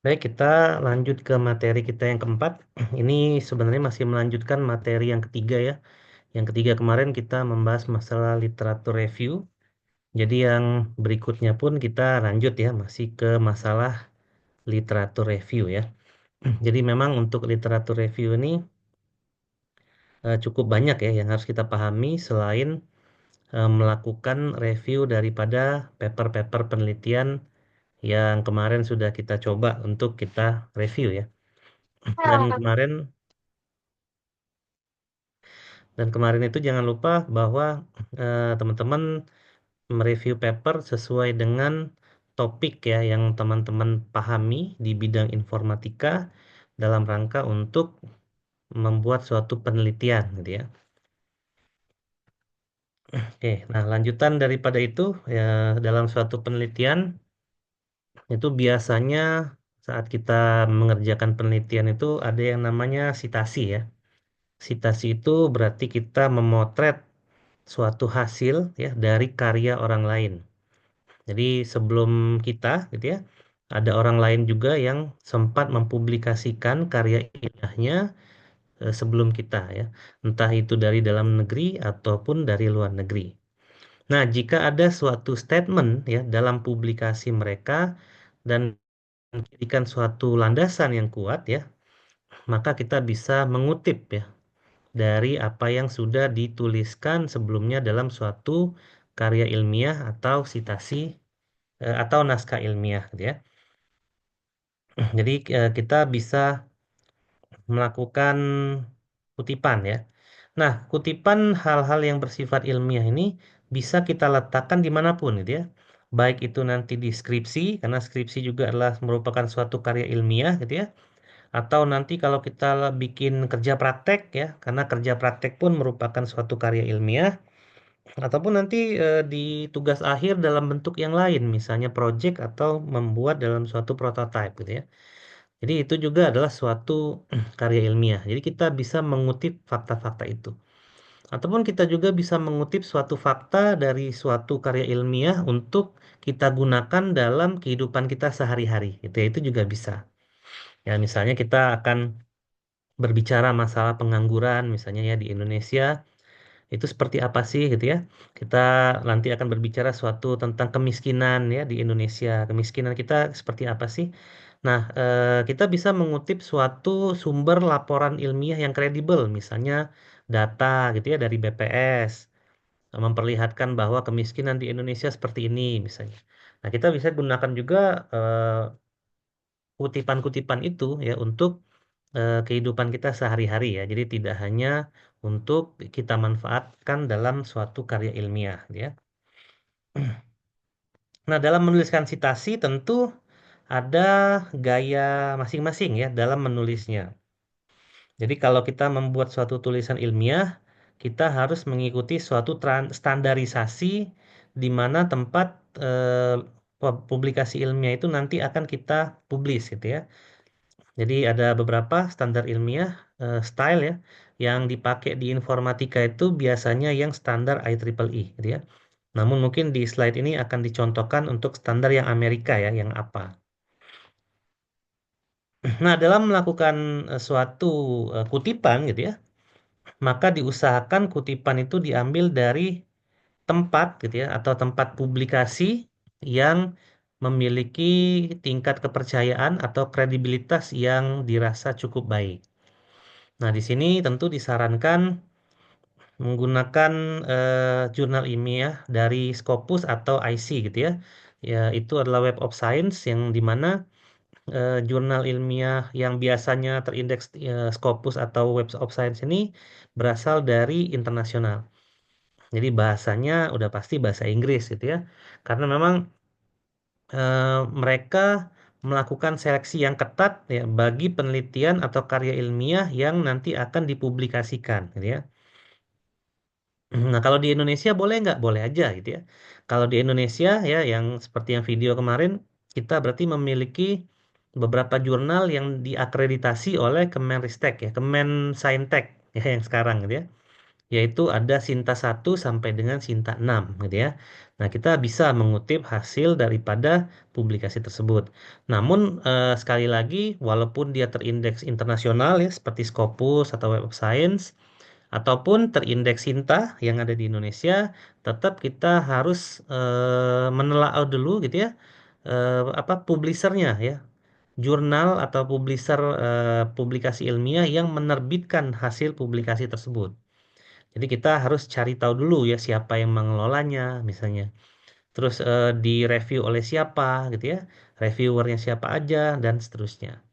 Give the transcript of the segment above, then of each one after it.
Baik, kita lanjut ke materi kita yang keempat. Ini sebenarnya masih melanjutkan materi yang ketiga ya. Yang ketiga kemarin kita membahas masalah literatur review. Jadi yang berikutnya pun kita lanjut ya, masih ke masalah literatur review ya. Jadi memang untuk literatur review ini cukup banyak ya yang harus kita pahami selain melakukan review daripada paper-paper penelitian yang kemarin sudah kita coba untuk kita review ya. Dan kemarin Dan kemarin itu jangan lupa bahwa teman-teman mereview paper sesuai dengan topik ya yang teman-teman pahami di bidang informatika dalam rangka untuk membuat suatu penelitian gitu ya. Oke, nah lanjutan daripada itu ya dalam suatu penelitian itu biasanya saat kita mengerjakan penelitian itu ada yang namanya sitasi ya. Sitasi itu berarti kita memotret suatu hasil ya dari karya orang lain. Jadi sebelum kita gitu ya, ada orang lain juga yang sempat mempublikasikan karya ilmiahnya sebelum kita ya. Entah itu dari dalam negeri ataupun dari luar negeri. Nah, jika ada suatu statement ya dalam publikasi mereka dan menjadikan suatu landasan yang kuat ya, maka kita bisa mengutip ya dari apa yang sudah dituliskan sebelumnya dalam suatu karya ilmiah atau sitasi atau naskah ilmiah gitu ya. Jadi kita bisa melakukan kutipan ya. Nah, kutipan hal-hal yang bersifat ilmiah ini bisa kita letakkan dimanapun gitu ya. Baik itu nanti di skripsi, karena skripsi juga adalah merupakan suatu karya ilmiah gitu ya. Atau nanti kalau kita bikin kerja praktek ya, karena kerja praktek pun merupakan suatu karya ilmiah. Ataupun nanti di tugas akhir dalam bentuk yang lain, misalnya project atau membuat dalam suatu prototype gitu ya. Jadi itu juga adalah suatu karya ilmiah. Jadi kita bisa mengutip fakta-fakta itu. Ataupun kita juga bisa mengutip suatu fakta dari suatu karya ilmiah untuk kita gunakan dalam kehidupan kita sehari-hari. Gitu ya, itu juga bisa. Ya, misalnya kita akan berbicara masalah pengangguran misalnya ya di Indonesia itu seperti apa sih gitu ya. Kita nanti akan berbicara suatu tentang kemiskinan ya di Indonesia. Kemiskinan kita seperti apa sih? Nah, kita bisa mengutip suatu sumber laporan ilmiah yang kredibel, misalnya data gitu ya dari BPS memperlihatkan bahwa kemiskinan di Indonesia seperti ini misalnya. Nah, kita bisa gunakan juga kutipan-kutipan itu ya untuk kehidupan kita sehari-hari ya. Jadi tidak hanya untuk kita manfaatkan dalam suatu karya ilmiah ya. Nah, dalam menuliskan sitasi tentu ada gaya masing-masing ya dalam menulisnya. Jadi kalau kita membuat suatu tulisan ilmiah, kita harus mengikuti suatu standarisasi di mana tempat publikasi ilmiah itu nanti akan kita publis gitu ya. Jadi ada beberapa standar ilmiah style ya yang dipakai di informatika itu biasanya yang standar IEEE gitu ya. Namun mungkin di slide ini akan dicontohkan untuk standar yang Amerika ya, yang apa. Nah, dalam melakukan suatu kutipan gitu ya, maka diusahakan kutipan itu diambil dari tempat gitu ya atau tempat publikasi yang memiliki tingkat kepercayaan atau kredibilitas yang dirasa cukup baik. Nah, di sini tentu disarankan menggunakan jurnal ilmiah dari Scopus atau IC gitu ya. Ya, itu adalah Web of Science yang dimana jurnal ilmiah yang biasanya terindeks Scopus atau Web of Science ini berasal dari internasional. Jadi bahasanya udah pasti bahasa Inggris gitu ya. Karena memang mereka melakukan seleksi yang ketat ya bagi penelitian atau karya ilmiah yang nanti akan dipublikasikan gitu ya. Nah, kalau di Indonesia boleh nggak? Boleh aja gitu ya. Kalau di Indonesia ya, yang seperti yang video kemarin, kita berarti memiliki beberapa jurnal yang diakreditasi oleh Kemenristek ya, Kemensaintek ya yang sekarang gitu ya. Yaitu ada Sinta 1 sampai dengan Sinta 6 gitu ya. Nah, kita bisa mengutip hasil daripada publikasi tersebut. Namun, sekali lagi, walaupun dia terindeks internasional ya, seperti Scopus atau Web of Science, ataupun terindeks Sinta yang ada di Indonesia, tetap kita harus menelaah dulu gitu ya, apa publishernya ya, jurnal atau publisher publikasi ilmiah yang menerbitkan hasil publikasi tersebut. Jadi kita harus cari tahu dulu ya siapa yang mengelolanya misalnya. Terus direview oleh siapa gitu ya, reviewernya siapa aja dan seterusnya.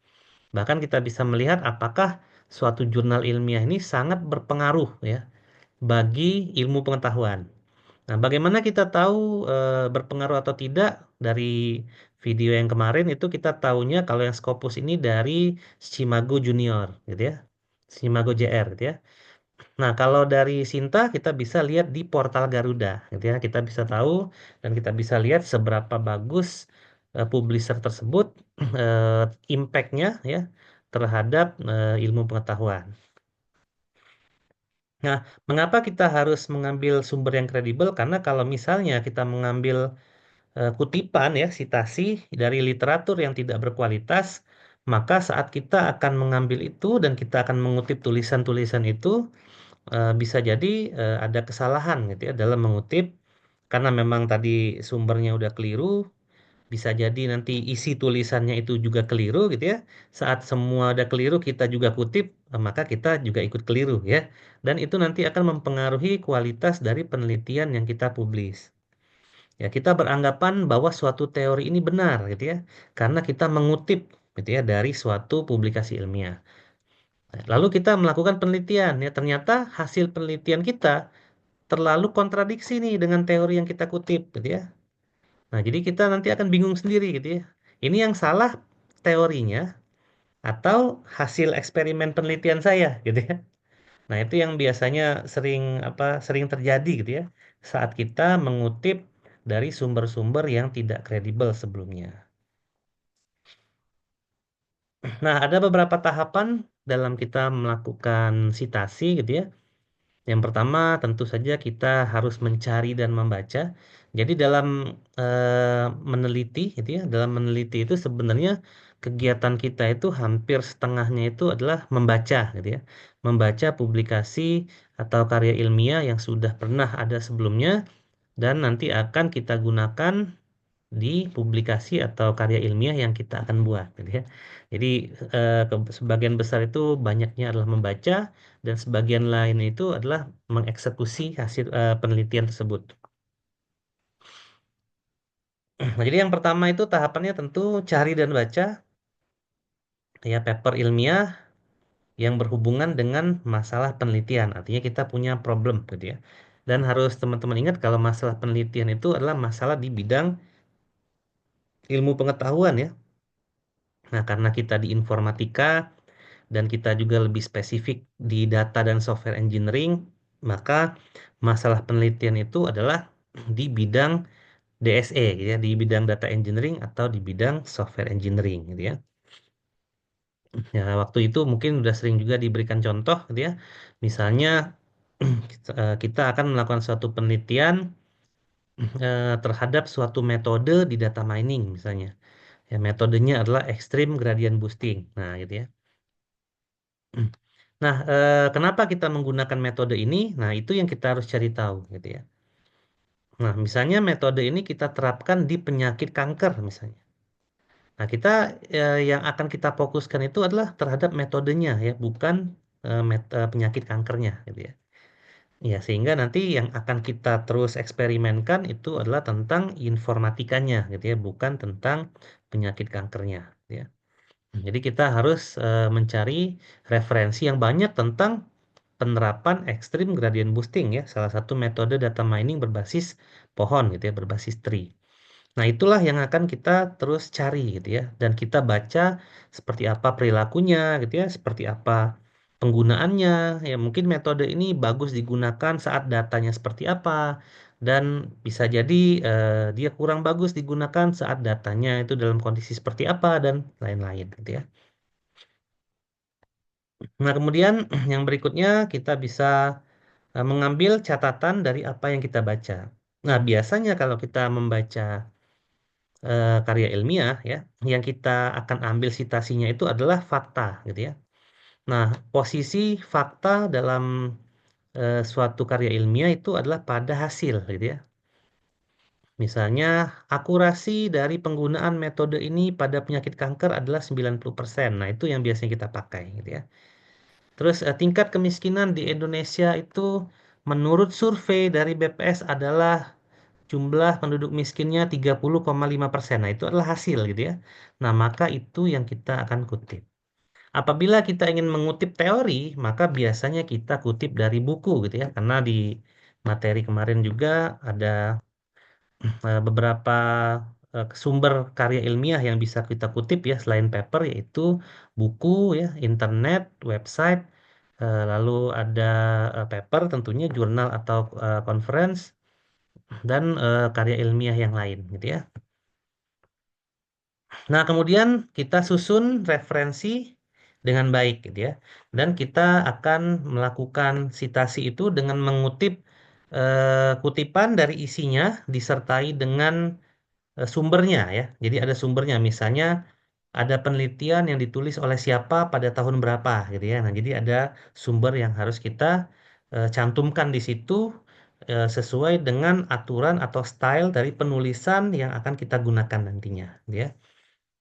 Bahkan kita bisa melihat apakah suatu jurnal ilmiah ini sangat berpengaruh ya bagi ilmu pengetahuan. Nah, bagaimana kita tahu berpengaruh atau tidak dari video yang kemarin itu kita tahunya kalau yang Scopus ini dari Simago Junior gitu ya. Simago JR gitu ya. Nah, kalau dari Sinta kita bisa lihat di portal Garuda gitu ya. Kita bisa tahu dan kita bisa lihat seberapa bagus publisher tersebut eh, impact-nya ya terhadap ilmu pengetahuan. Nah, mengapa kita harus mengambil sumber yang kredibel? Karena kalau misalnya kita mengambil kutipan ya, sitasi dari literatur yang tidak berkualitas, maka saat kita akan mengambil itu dan kita akan mengutip tulisan-tulisan itu, bisa jadi ada kesalahan gitu ya dalam mengutip karena memang tadi sumbernya udah keliru, bisa jadi nanti isi tulisannya itu juga keliru gitu ya. Saat semua ada keliru kita juga kutip, maka kita juga ikut keliru ya. Dan itu nanti akan mempengaruhi kualitas dari penelitian yang kita publis. Ya, kita beranggapan bahwa suatu teori ini benar gitu ya, karena kita mengutip gitu ya dari suatu publikasi ilmiah. Lalu kita melakukan penelitian ya, ternyata hasil penelitian kita terlalu kontradiksi nih dengan teori yang kita kutip gitu ya. Nah, jadi kita nanti akan bingung sendiri gitu ya. Ini yang salah teorinya atau hasil eksperimen penelitian saya gitu ya. Nah, itu yang biasanya sering terjadi gitu ya saat kita mengutip dari sumber-sumber yang tidak kredibel sebelumnya. Nah, ada beberapa tahapan dalam kita melakukan sitasi gitu ya. Yang pertama, tentu saja kita harus mencari dan membaca. Jadi dalam meneliti, gitu ya, dalam meneliti itu sebenarnya kegiatan kita itu hampir setengahnya itu adalah membaca, gitu ya, membaca publikasi atau karya ilmiah yang sudah pernah ada sebelumnya dan nanti akan kita gunakan di publikasi atau karya ilmiah yang kita akan buat, gitu ya. Jadi sebagian besar itu banyaknya adalah membaca dan sebagian lain itu adalah mengeksekusi hasil penelitian tersebut. Nah, jadi yang pertama itu tahapannya tentu cari dan baca ya paper ilmiah yang berhubungan dengan masalah penelitian. Artinya kita punya problem gitu ya. Dan harus teman-teman ingat kalau masalah penelitian itu adalah masalah di bidang ilmu pengetahuan ya. Nah, karena kita di informatika dan kita juga lebih spesifik di data dan software engineering, maka masalah penelitian itu adalah di bidang DSE, gitu ya, di bidang data engineering atau di bidang software engineering, gitu ya. Ya, waktu itu mungkin udah sering juga diberikan contoh, gitu ya. Misalnya kita akan melakukan suatu penelitian terhadap suatu metode di data mining, misalnya. Ya, metodenya adalah extreme gradient boosting. Nah, gitu ya. Nah, kenapa kita menggunakan metode ini? Nah, itu yang kita harus cari tahu, gitu ya. Nah, misalnya metode ini kita terapkan di penyakit kanker, misalnya. Nah, kita yang akan kita fokuskan itu adalah terhadap metodenya, ya, bukan penyakit kankernya, gitu ya. Ya, sehingga nanti yang akan kita terus eksperimenkan itu adalah tentang informatikanya, gitu ya, bukan tentang penyakit kankernya, gitu ya. Jadi kita harus mencari referensi yang banyak tentang penerapan ekstrim gradient boosting ya, salah satu metode data mining berbasis pohon gitu ya, berbasis tree. Nah, itulah yang akan kita terus cari gitu ya, dan kita baca seperti apa perilakunya gitu ya, seperti apa penggunaannya. Ya, mungkin metode ini bagus digunakan saat datanya seperti apa, dan bisa jadi dia kurang bagus digunakan saat datanya itu dalam kondisi seperti apa dan lain-lain gitu ya. Nah, kemudian yang berikutnya kita bisa mengambil catatan dari apa yang kita baca. Nah, biasanya kalau kita membaca karya ilmiah ya, yang kita akan ambil citasinya itu adalah fakta gitu ya. Nah, posisi fakta dalam suatu karya ilmiah itu adalah pada hasil gitu ya. Misalnya, akurasi dari penggunaan metode ini pada penyakit kanker adalah 90%. Nah, itu yang biasanya kita pakai gitu ya. Terus tingkat kemiskinan di Indonesia itu menurut survei dari BPS adalah jumlah penduduk miskinnya 30,5%. Nah, itu adalah hasil gitu ya. Nah, maka itu yang kita akan kutip. Apabila kita ingin mengutip teori, maka biasanya kita kutip dari buku gitu ya. Karena di materi kemarin juga ada beberapa sumber karya ilmiah yang bisa kita kutip ya selain paper, yaitu buku ya, internet, website, lalu ada paper tentunya jurnal atau conference, dan karya ilmiah yang lain gitu ya. Nah, kemudian kita susun referensi dengan baik gitu ya. Dan kita akan melakukan citasi itu dengan mengutip kutipan dari isinya disertai dengan sumbernya ya. Jadi ada sumbernya, misalnya ada penelitian yang ditulis oleh siapa pada tahun berapa gitu ya. Nah, jadi ada sumber yang harus kita cantumkan di situ sesuai dengan aturan atau style dari penulisan yang akan kita gunakan nantinya gitu ya.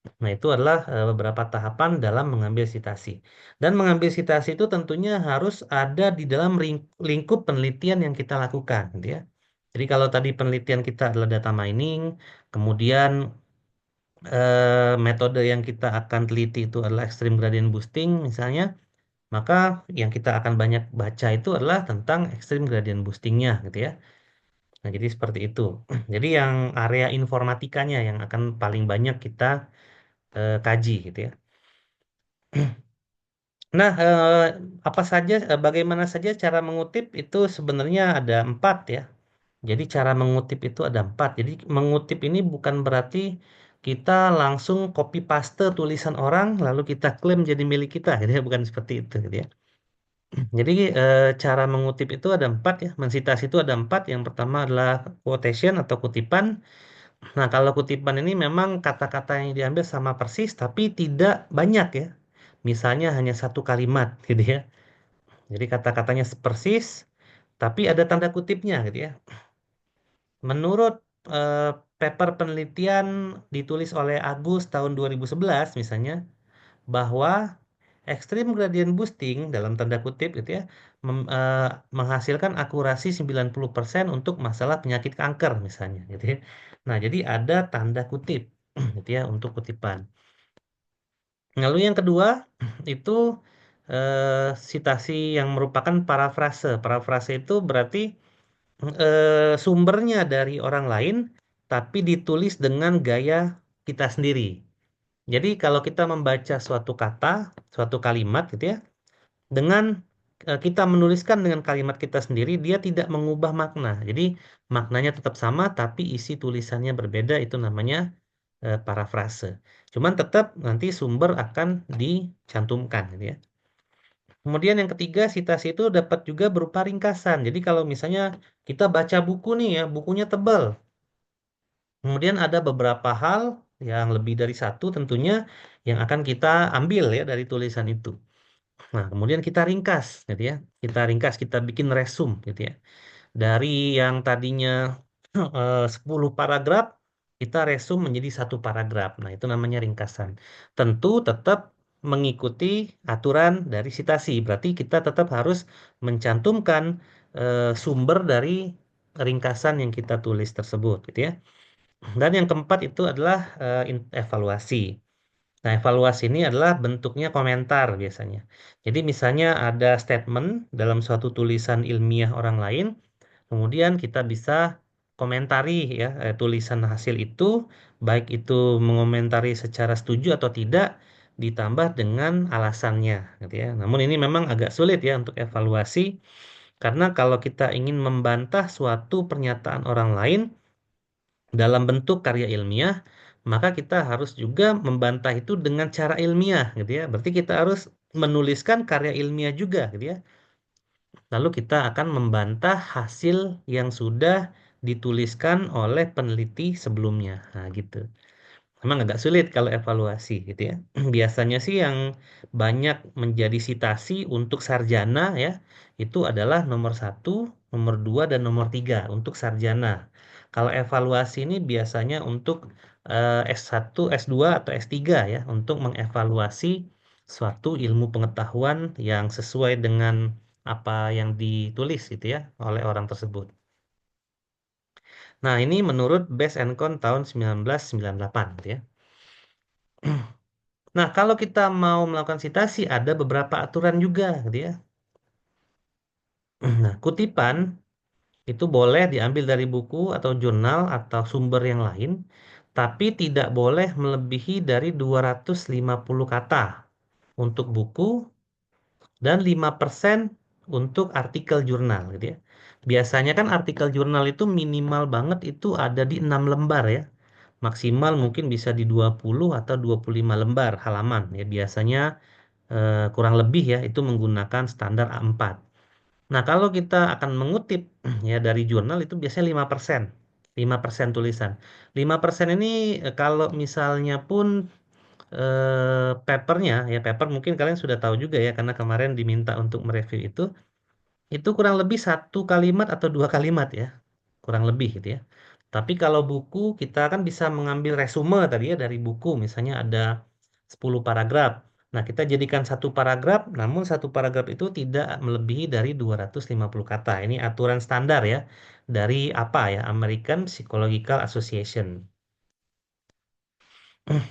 Nah, itu adalah beberapa tahapan dalam mengambil citasi. Dan mengambil citasi itu tentunya harus ada di dalam lingkup penelitian yang kita lakukan gitu ya. Jadi kalau tadi penelitian kita adalah data mining, kemudian metode yang kita akan teliti itu adalah extreme gradient boosting misalnya, maka yang kita akan banyak baca itu adalah tentang extreme gradient boostingnya gitu ya. Nah, jadi seperti itu. Jadi yang area informatikanya yang akan paling banyak kita kaji gitu ya. Nah, apa saja, bagaimana saja cara mengutip itu sebenarnya ada empat ya. Jadi cara mengutip itu ada empat. Jadi mengutip ini bukan berarti kita langsung copy paste tulisan orang lalu kita klaim jadi milik kita, gitu ya. Bukan seperti itu, gitu ya. Jadi cara mengutip itu ada empat ya. Mensitasi itu ada empat. Yang pertama adalah quotation atau kutipan. Nah, kalau kutipan ini memang kata-kata yang diambil sama persis, tapi tidak banyak ya. Misalnya hanya satu kalimat, gitu ya. Jadi kata-katanya persis, tapi ada tanda kutipnya, gitu ya. Menurut eh, paper penelitian ditulis oleh Agus tahun 2011 misalnya, bahwa extreme gradient boosting dalam tanda kutip gitu ya menghasilkan akurasi 90% untuk masalah penyakit kanker misalnya gitu ya. Nah, jadi ada tanda kutip gitu ya untuk kutipan. Lalu yang kedua itu sitasi yang merupakan parafrase. Parafrase itu berarti sumbernya dari orang lain, tapi ditulis dengan gaya kita sendiri. Jadi kalau kita membaca suatu kata, suatu kalimat gitu ya, dengan kita menuliskan dengan kalimat kita sendiri, dia tidak mengubah makna. Jadi maknanya tetap sama, tapi isi tulisannya berbeda, itu namanya parafrase. Cuman tetap nanti sumber akan dicantumkan gitu ya. Kemudian yang ketiga, citasi itu dapat juga berupa ringkasan. Jadi kalau misalnya kita baca buku nih ya, bukunya tebal. Kemudian ada beberapa hal yang lebih dari satu tentunya yang akan kita ambil ya dari tulisan itu. Nah, kemudian kita ringkas gitu ya. Kita ringkas, kita bikin resume gitu ya. Dari yang tadinya 10 paragraf, kita resume menjadi satu paragraf. Nah, itu namanya ringkasan. Tentu tetap mengikuti aturan dari citasi. Berarti kita tetap harus mencantumkan sumber dari ringkasan yang kita tulis tersebut, gitu ya. Dan yang keempat itu adalah evaluasi. Nah, evaluasi ini adalah bentuknya komentar biasanya. Jadi misalnya ada statement dalam suatu tulisan ilmiah orang lain, kemudian kita bisa komentari ya tulisan hasil itu, baik itu mengomentari secara setuju atau tidak, ditambah dengan alasannya, gitu ya. Namun ini memang agak sulit ya untuk evaluasi, karena kalau kita ingin membantah suatu pernyataan orang lain dalam bentuk karya ilmiah, maka kita harus juga membantah itu dengan cara ilmiah, gitu ya. Berarti kita harus menuliskan karya ilmiah juga, gitu ya. Lalu kita akan membantah hasil yang sudah dituliskan oleh peneliti sebelumnya. Nah, gitu. Memang agak sulit kalau evaluasi gitu ya. Biasanya sih yang banyak menjadi sitasi untuk sarjana ya, itu adalah nomor satu, nomor dua, dan nomor tiga untuk sarjana. Kalau evaluasi ini biasanya untuk S1, S2, atau S3 ya, untuk mengevaluasi suatu ilmu pengetahuan yang sesuai dengan apa yang ditulis gitu ya oleh orang tersebut. Nah, ini menurut Best Encon tahun 1998 gitu ya. Nah, kalau kita mau melakukan sitasi, ada beberapa aturan juga, gitu ya. Nah, kutipan itu boleh diambil dari buku atau jurnal atau sumber yang lain, tapi tidak boleh melebihi dari 250 kata untuk buku dan 5% untuk artikel jurnal, gitu ya. Biasanya kan artikel jurnal itu minimal banget itu ada di 6 lembar ya. Maksimal mungkin bisa di 20 atau 25 lembar halaman ya. Biasanya kurang lebih ya itu menggunakan standar A4. Nah, kalau kita akan mengutip ya dari jurnal itu biasanya 5%. 5% tulisan. 5% ini kalau misalnya pun papernya ya paper mungkin kalian sudah tahu juga ya karena kemarin diminta untuk mereview itu kurang lebih satu kalimat atau dua kalimat ya, kurang lebih gitu ya. Tapi kalau buku kita kan bisa mengambil resume tadi ya dari buku, misalnya ada 10 paragraf. Nah, kita jadikan satu paragraf, namun satu paragraf itu tidak melebihi dari 250 kata. Ini aturan standar ya dari apa ya, American Psychological Association.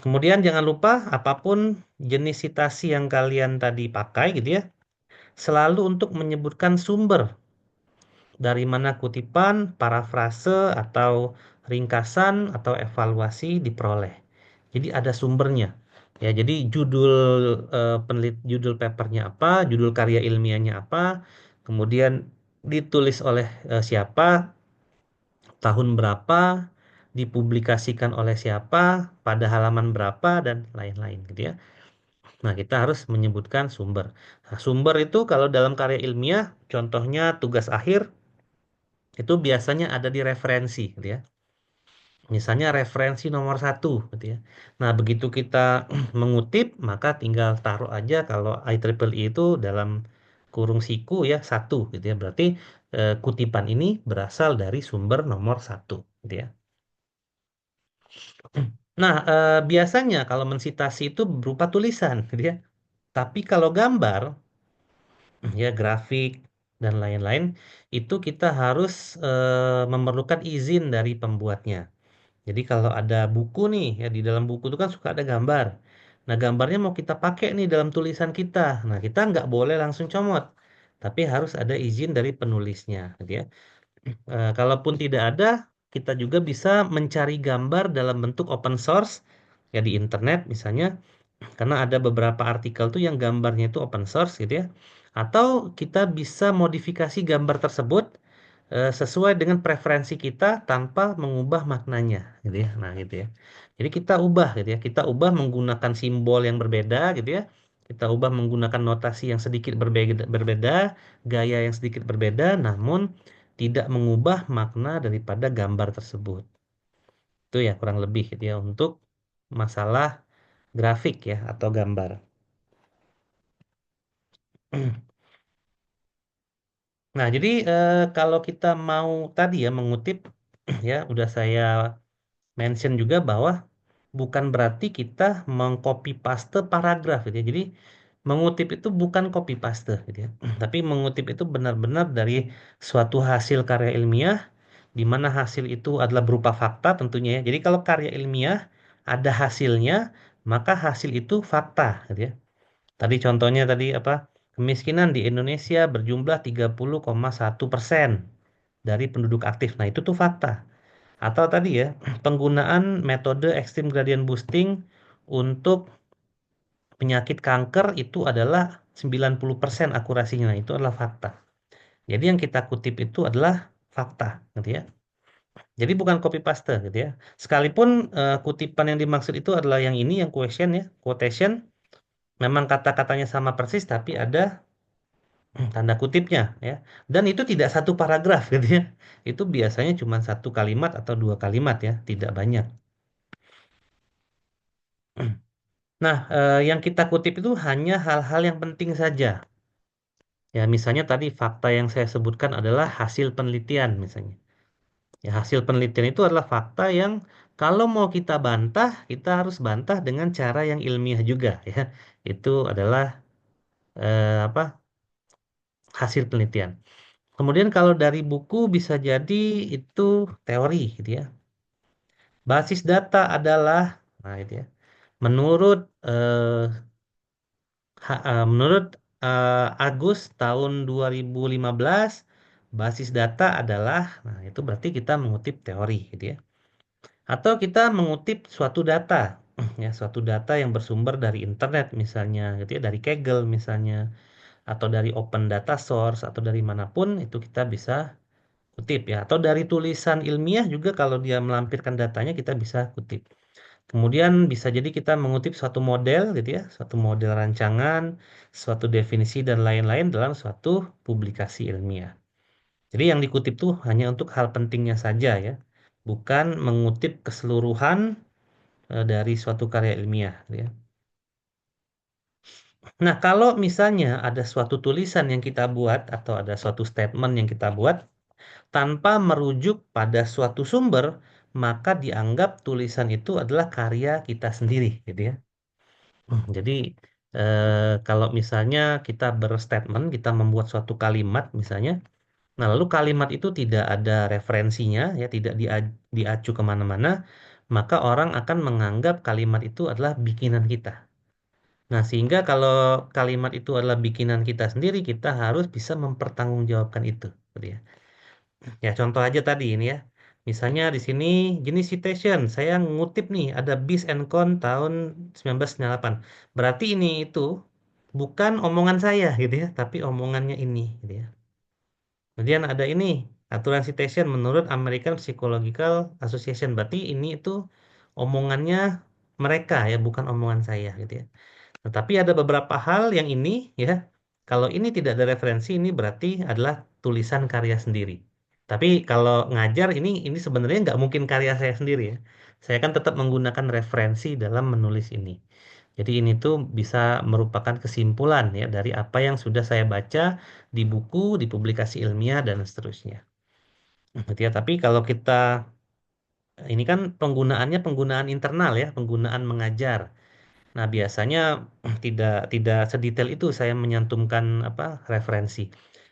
Kemudian jangan lupa apapun jenis citasi yang kalian tadi pakai gitu ya, selalu untuk menyebutkan sumber dari mana kutipan, parafrase, atau ringkasan, atau evaluasi diperoleh. Jadi ada sumbernya. Ya, jadi judul papernya apa, judul karya ilmiahnya apa, kemudian ditulis oleh siapa, tahun berapa, dipublikasikan oleh siapa, pada halaman berapa, dan lain-lain gitu ya. Nah, kita harus menyebutkan sumber. Nah, sumber itu kalau dalam karya ilmiah, contohnya tugas akhir, itu biasanya ada di referensi gitu ya. Misalnya referensi nomor satu gitu ya. Nah, begitu kita mengutip maka tinggal taruh aja kalau IEEE itu dalam kurung siku ya satu gitu ya. Berarti kutipan ini berasal dari sumber nomor satu gitu ya. Nah, biasanya kalau mensitasi itu berupa tulisan gitu ya. Tapi kalau gambar ya grafik dan lain-lain itu kita harus memerlukan izin dari pembuatnya. Jadi kalau ada buku nih, ya di dalam buku itu kan suka ada gambar. Nah, gambarnya mau kita pakai nih dalam tulisan kita. Nah, kita nggak boleh langsung comot, tapi harus ada izin dari penulisnya, gitu ya. Kalaupun tidak ada, kita juga bisa mencari gambar dalam bentuk open source, ya di internet misalnya, karena ada beberapa artikel tuh yang gambarnya itu open source, gitu ya. Atau kita bisa modifikasi gambar tersebut sesuai dengan preferensi kita tanpa mengubah maknanya gitu ya. Nah, gitu ya. Jadi kita ubah gitu ya. Kita ubah menggunakan simbol yang berbeda gitu ya. Kita ubah menggunakan notasi yang sedikit berbeda, gaya yang sedikit berbeda, namun tidak mengubah makna daripada gambar tersebut. Itu ya kurang lebih gitu ya untuk masalah grafik ya atau gambar. Nah, jadi kalau kita mau tadi ya mengutip ya udah saya mention juga bahwa bukan berarti kita mengcopy paste paragraf gitu ya. Jadi mengutip itu bukan copy paste gitu ya. Tapi mengutip itu benar-benar dari suatu hasil karya ilmiah di mana hasil itu adalah berupa fakta tentunya ya. Jadi kalau karya ilmiah ada hasilnya, maka hasil itu fakta gitu ya. Tadi contohnya tadi apa? Kemiskinan di Indonesia berjumlah 30,1% dari penduduk aktif. Nah, itu tuh fakta. Atau tadi ya, penggunaan metode extreme gradient boosting untuk penyakit kanker itu adalah 90% akurasinya. Nah, itu adalah fakta. Jadi yang kita kutip itu adalah fakta, gitu ya. Jadi bukan copy paste, gitu ya. Sekalipun kutipan yang dimaksud itu adalah yang ini, yang question ya, quotation, memang kata-katanya sama persis, tapi ada tanda kutipnya ya. Dan itu tidak satu paragraf gitu ya. Itu biasanya cuma satu kalimat atau dua kalimat ya, tidak banyak. Nah, yang kita kutip itu hanya hal-hal yang penting saja. Ya, misalnya tadi fakta yang saya sebutkan adalah hasil penelitian misalnya. Ya, hasil penelitian itu adalah fakta yang kalau mau kita bantah, kita harus bantah dengan cara yang ilmiah juga ya. Itu adalah apa? Hasil penelitian. Kemudian kalau dari buku bisa jadi itu teori gitu ya. Basis data adalah nah itu ya. Menurut eh, menurut Agus tahun 2015 basis data adalah nah itu berarti kita mengutip teori gitu ya. Atau kita mengutip suatu data ya, suatu data yang bersumber dari internet misalnya gitu ya, dari Kaggle misalnya atau dari open data source atau dari manapun itu kita bisa kutip ya, atau dari tulisan ilmiah juga kalau dia melampirkan datanya kita bisa kutip. Kemudian bisa jadi kita mengutip suatu model gitu ya, suatu model rancangan, suatu definisi dan lain-lain dalam suatu publikasi ilmiah. Jadi yang dikutip tuh hanya untuk hal pentingnya saja ya, bukan mengutip keseluruhan dari suatu karya ilmiah gitu ya. Nah, kalau misalnya ada suatu tulisan yang kita buat atau ada suatu statement yang kita buat tanpa merujuk pada suatu sumber, maka dianggap tulisan itu adalah karya kita sendiri, gitu ya. Jadi kalau misalnya kita berstatement, kita membuat suatu kalimat, misalnya, nah lalu kalimat itu tidak ada referensinya, ya tidak diacu kemana-mana, maka orang akan menganggap kalimat itu adalah bikinan kita. Nah, sehingga kalau kalimat itu adalah bikinan kita sendiri, kita harus bisa mempertanggungjawabkan itu, gitu ya. Ya, contoh aja tadi ini ya. Misalnya di sini jenis citation, saya ngutip nih ada Bis and Con tahun 1998. Berarti ini itu bukan omongan saya gitu ya, tapi omongannya ini gitu ya. Kemudian ada ini aturan citation menurut American Psychological Association. Berarti ini itu omongannya mereka ya, bukan omongan saya gitu ya. Tetapi ada beberapa hal yang ini ya, kalau ini tidak ada referensi ini berarti adalah tulisan karya sendiri. Tapi kalau ngajar ini sebenarnya nggak mungkin karya saya sendiri ya. Saya kan tetap menggunakan referensi dalam menulis ini. Jadi ini tuh bisa merupakan kesimpulan ya dari apa yang sudah saya baca di buku, di publikasi ilmiah dan seterusnya. Gitu ya. Tapi kalau kita ini kan penggunaannya penggunaan internal ya, penggunaan mengajar. Nah, biasanya tidak sedetail itu saya menyantumkan apa referensi.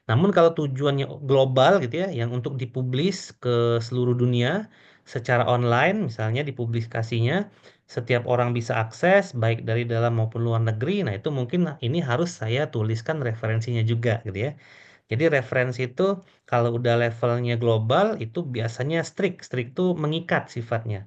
Namun kalau tujuannya global gitu ya, yang untuk dipublis ke seluruh dunia secara online, misalnya dipublikasinya setiap orang bisa akses baik dari dalam maupun luar negeri. Nah, itu mungkin ini harus saya tuliskan referensinya juga gitu ya. Jadi referensi itu kalau udah levelnya global itu biasanya strict. Strict itu mengikat sifatnya.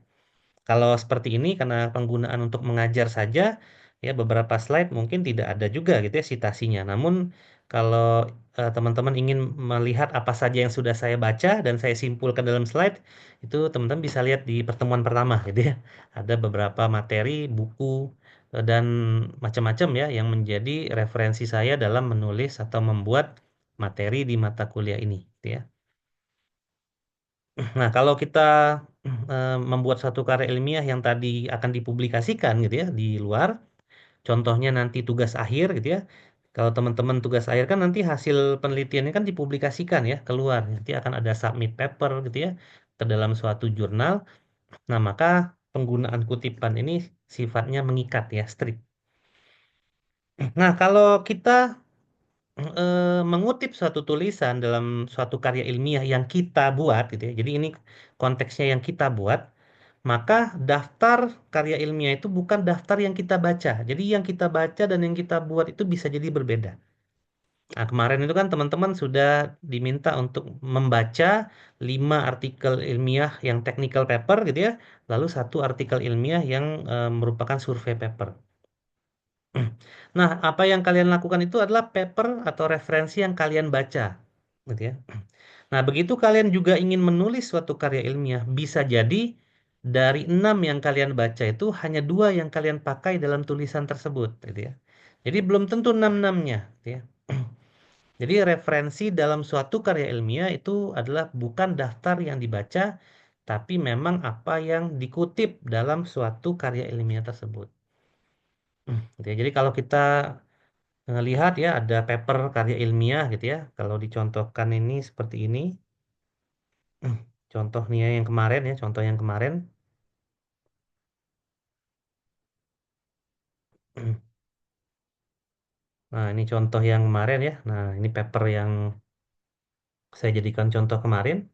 Kalau seperti ini karena penggunaan untuk mengajar saja, ya beberapa slide mungkin tidak ada juga gitu ya citasinya. Namun kalau teman-teman ingin melihat apa saja yang sudah saya baca dan saya simpulkan dalam slide, itu teman-teman bisa lihat di pertemuan pertama gitu ya. Ada beberapa materi, buku, dan macam-macam ya yang menjadi referensi saya dalam menulis atau membuat materi di mata kuliah ini, gitu ya. Nah, kalau kita membuat suatu karya ilmiah yang tadi akan dipublikasikan gitu ya di luar, contohnya nanti tugas akhir gitu ya. Kalau teman-teman tugas akhir kan nanti hasil penelitiannya kan dipublikasikan ya keluar. Nanti akan ada submit paper gitu ya ke dalam suatu jurnal. Nah, maka penggunaan kutipan ini sifatnya mengikat ya, strict. Nah, kalau kita mengutip suatu tulisan dalam suatu karya ilmiah yang kita buat gitu ya. Jadi ini konteksnya yang kita buat, maka daftar karya ilmiah itu bukan daftar yang kita baca. Jadi yang kita baca dan yang kita buat itu bisa jadi berbeda. Nah, kemarin itu kan teman-teman sudah diminta untuk membaca 5 artikel ilmiah yang technical paper gitu ya, lalu satu artikel ilmiah yang merupakan survei paper. Nah, apa yang kalian lakukan itu adalah paper atau referensi yang kalian baca, gitu ya. Nah, begitu kalian juga ingin menulis suatu karya ilmiah, bisa jadi dari 6 yang kalian baca itu hanya dua yang kalian pakai dalam tulisan tersebut, gitu ya. Jadi belum tentu enam-enamnya, gitu ya. Jadi referensi dalam suatu karya ilmiah itu adalah bukan daftar yang dibaca, tapi memang apa yang dikutip dalam suatu karya ilmiah tersebut. Gitu ya. Jadi kalau kita lihat ya ada paper karya ilmiah gitu ya, kalau dicontohkan ini seperti ini. Contoh nih ya yang kemarin ya, contoh yang kemarin. Nah, ini contoh yang kemarin ya. Nah, ini paper yang saya jadikan contoh kemarin.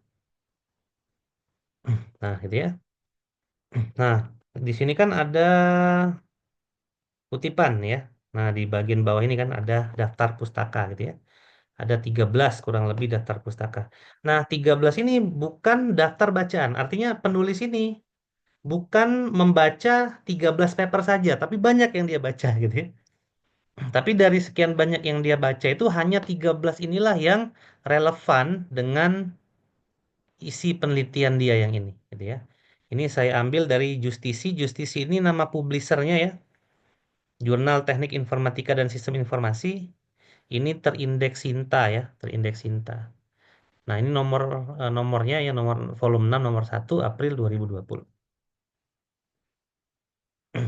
Nah, gitu ya. Nah, di sini kan ada kutipan ya. Nah, di bagian bawah ini kan ada daftar pustaka gitu ya. Ada 13 kurang lebih daftar pustaka. Nah, 13 ini bukan daftar bacaan. Artinya penulis ini bukan membaca 13 paper saja, tapi banyak yang dia baca gitu ya. Tapi dari sekian banyak yang dia baca itu hanya 13 inilah yang relevan dengan isi penelitian dia yang ini, gitu ya. Ini saya ambil dari Justisi. Justisi ini nama publishernya ya, Jurnal Teknik Informatika dan Sistem Informasi. Ini terindeks Sinta ya, terindeks Sinta. Nah, ini nomornya ya, nomor volume 6 nomor 1 April 2020.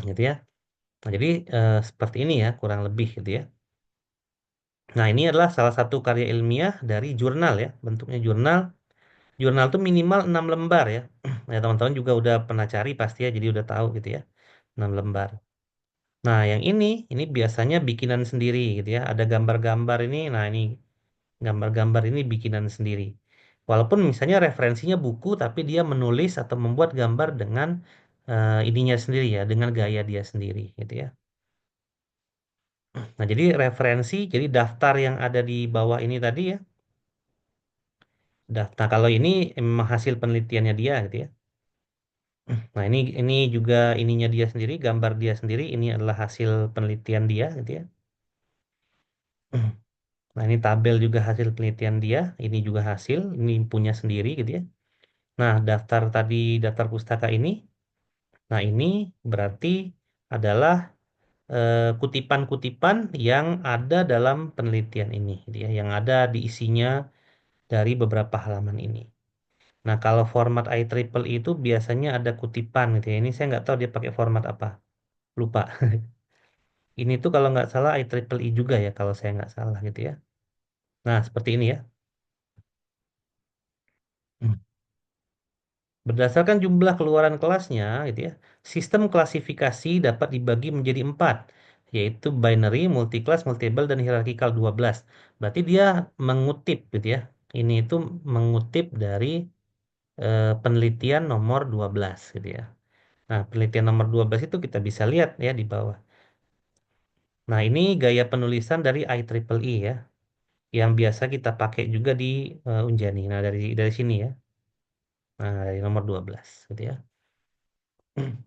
Gitu ya. Nah, jadi seperti ini ya, kurang lebih gitu ya. Nah, ini adalah salah satu karya ilmiah dari jurnal ya, bentuknya jurnal. Jurnal tuh minimal 6 lembar ya. Ya teman-teman juga udah pernah cari pasti ya, jadi udah tahu gitu ya. 6 lembar. Nah, yang ini biasanya bikinan sendiri gitu ya. Ada gambar-gambar ini, nah ini gambar-gambar ini bikinan sendiri. Walaupun misalnya referensinya buku, tapi dia menulis atau membuat gambar dengan ininya sendiri ya, dengan gaya dia sendiri gitu ya. Nah, jadi referensi, jadi daftar yang ada di bawah ini tadi ya. Daftar kalau ini memang hasil penelitiannya dia gitu ya. Nah, ini juga ininya dia sendiri, gambar dia sendiri. Ini adalah hasil penelitian dia, gitu ya. Nah, ini tabel juga hasil penelitian dia. Ini juga hasil, ini punya sendiri, gitu ya. Nah, daftar tadi, daftar pustaka ini. Nah, ini berarti adalah kutipan-kutipan yang ada dalam penelitian ini, gitu ya. Yang ada di isinya dari beberapa halaman ini. Nah, kalau format IEEE itu biasanya ada kutipan, gitu ya. Ini saya nggak tahu dia pakai format apa. Lupa. Ini tuh kalau nggak salah IEEE juga ya, kalau saya nggak salah gitu ya. Nah, seperti ini ya. Hmm. Berdasarkan jumlah keluaran kelasnya, gitu ya, sistem klasifikasi dapat dibagi menjadi 4, yaitu binary, multiclass, multable, dan hierarchical 12. Berarti dia mengutip gitu ya. Ini itu mengutip dari penelitian nomor 12 gitu ya. Nah, penelitian nomor 12 itu kita bisa lihat ya di bawah. Nah, ini gaya penulisan dari IEEE ya, yang biasa kita pakai juga di Unjani. Nah, dari sini ya. Nah, dari nomor 12 gitu ya.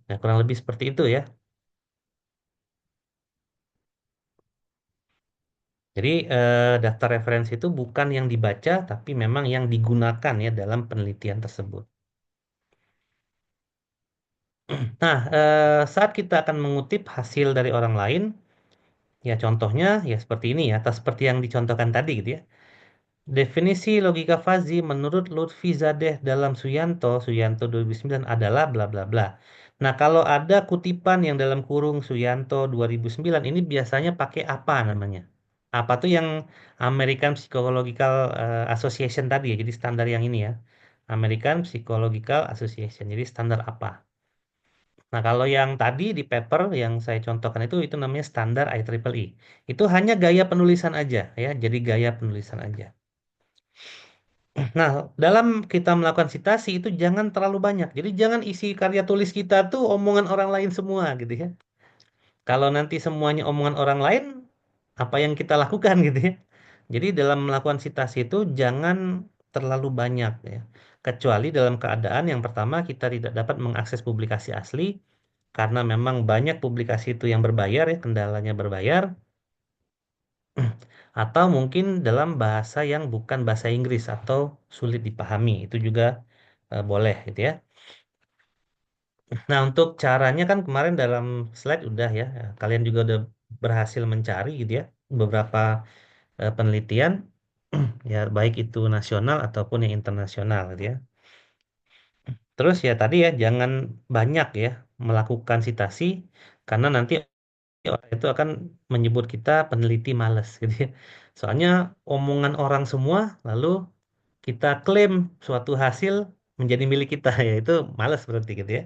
Nah, kurang lebih seperti itu ya. Jadi daftar referensi itu bukan yang dibaca tapi memang yang digunakan ya dalam penelitian tersebut. Nah, saat kita akan mengutip hasil dari orang lain, ya contohnya ya seperti ini ya, atau seperti yang dicontohkan tadi gitu ya. Definisi logika fazi menurut Lutfi Zadeh dalam Suyanto, Suyanto 2009 adalah bla bla bla. Nah, kalau ada kutipan yang dalam kurung Suyanto 2009 ini biasanya pakai apa namanya? Apa tuh yang American Psychological Association tadi ya, jadi standar yang ini ya. American Psychological Association, jadi standar apa? Nah, kalau yang tadi di paper yang saya contohkan itu namanya standar IEEE. Itu hanya gaya penulisan aja ya, jadi gaya penulisan aja. Nah, dalam kita melakukan citasi itu jangan terlalu banyak. Jadi jangan isi karya tulis kita tuh omongan orang lain semua gitu ya. Kalau nanti semuanya omongan orang lain, apa yang kita lakukan gitu ya. Jadi dalam melakukan citasi itu jangan terlalu banyak ya. Kecuali dalam keadaan yang pertama kita tidak dapat mengakses publikasi asli karena memang banyak publikasi itu yang berbayar ya, kendalanya berbayar. Atau mungkin dalam bahasa yang bukan bahasa Inggris atau sulit dipahami itu juga boleh gitu ya. Nah, untuk caranya kan kemarin dalam slide udah ya, kalian juga udah berhasil mencari gitu ya beberapa penelitian. Ya baik itu nasional ataupun yang internasional gitu ya. Terus ya tadi ya jangan banyak ya melakukan citasi karena nanti orang itu akan menyebut kita peneliti malas gitu ya. Soalnya omongan orang semua lalu kita klaim suatu hasil menjadi milik kita ya itu malas berarti gitu ya.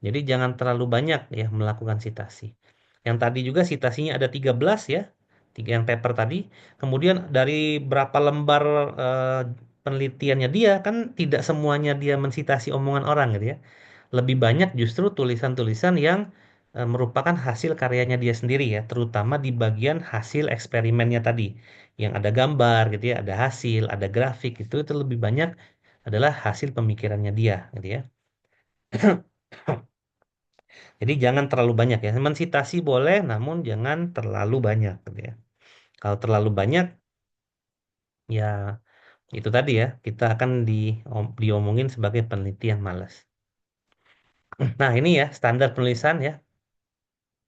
Jadi jangan terlalu banyak ya melakukan citasi. Yang tadi juga citasinya ada 13 ya. Tiga yang paper tadi. Kemudian dari berapa lembar eh, penelitiannya dia kan tidak semuanya dia mensitasi omongan orang gitu ya. Lebih banyak justru tulisan-tulisan yang merupakan hasil karyanya dia sendiri ya, terutama di bagian hasil eksperimennya tadi, yang ada gambar gitu ya, ada hasil, ada grafik itu lebih banyak adalah hasil pemikirannya dia gitu ya. Jadi jangan terlalu banyak ya, mensitasi boleh, namun jangan terlalu banyak gitu ya. Kalau terlalu banyak, ya itu tadi ya, kita akan diomongin sebagai peneliti yang malas. Nah ini ya standar penulisan ya.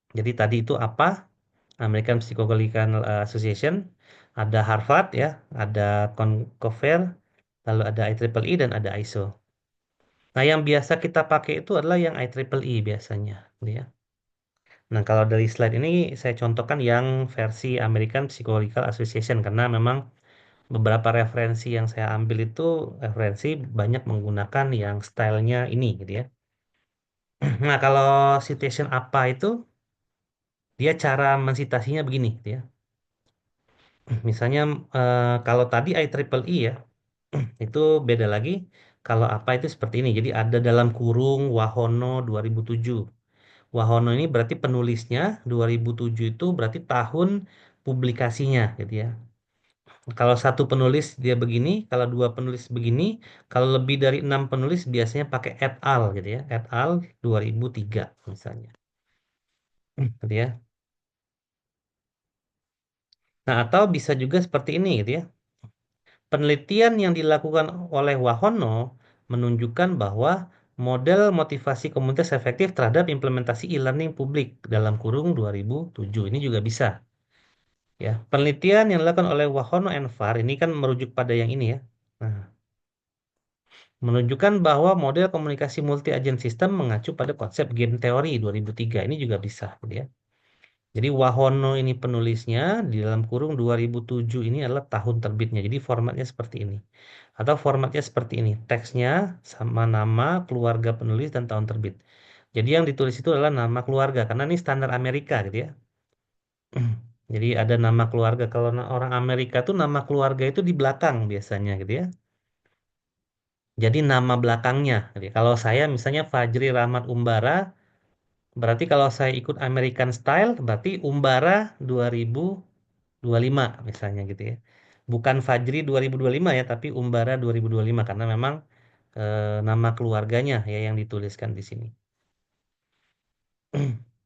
Jadi tadi itu apa? American Psychological Association, ada Harvard ya, ada Concover, lalu ada IEEE dan ada ISO. Nah, yang biasa kita pakai itu adalah yang IEEE biasanya, gitu ya. Nah, kalau dari slide ini saya contohkan yang versi American Psychological Association karena memang beberapa referensi yang saya ambil itu referensi banyak menggunakan yang stylenya ini, gitu ya. Nah, kalau citation apa itu dia cara mensitasinya begini, gitu ya. Misalnya kalau tadi IEEE ya, itu beda lagi. Kalau apa itu seperti ini. Jadi ada dalam kurung Wahono 2007. Wahono ini berarti penulisnya 2007 itu berarti tahun publikasinya gitu ya. Kalau satu penulis dia begini, kalau dua penulis begini, kalau lebih dari enam penulis biasanya pakai et al gitu ya. Et al 2003 misalnya. Gitu ya. Nah, atau bisa juga seperti ini gitu ya. Penelitian yang dilakukan oleh Wahono menunjukkan bahwa model motivasi komunitas efektif terhadap implementasi e-learning publik dalam kurung 2007. Ini juga bisa. Ya, penelitian yang dilakukan oleh Wahono and Far ini kan merujuk pada yang ini ya. Nah, menunjukkan bahwa model komunikasi multi-agent system mengacu pada konsep game teori 2003. Ini juga bisa, gitu ya. Jadi Wahono ini penulisnya di dalam kurung 2007 ini adalah tahun terbitnya. Jadi formatnya seperti ini. Atau formatnya seperti ini. Teksnya sama nama, keluarga penulis dan tahun terbit. Jadi yang ditulis itu adalah nama keluarga karena ini standar Amerika gitu ya. Jadi ada nama keluarga. Kalau orang Amerika tuh nama keluarga itu di belakang biasanya gitu ya. Jadi nama belakangnya. Jadi kalau saya misalnya Fajri Rahmat Umbara, berarti kalau saya ikut American Style, berarti Umbara 2025 misalnya gitu ya. Bukan Fajri 2025 ya, tapi Umbara 2025 karena memang nama keluarganya ya yang dituliskan di sini.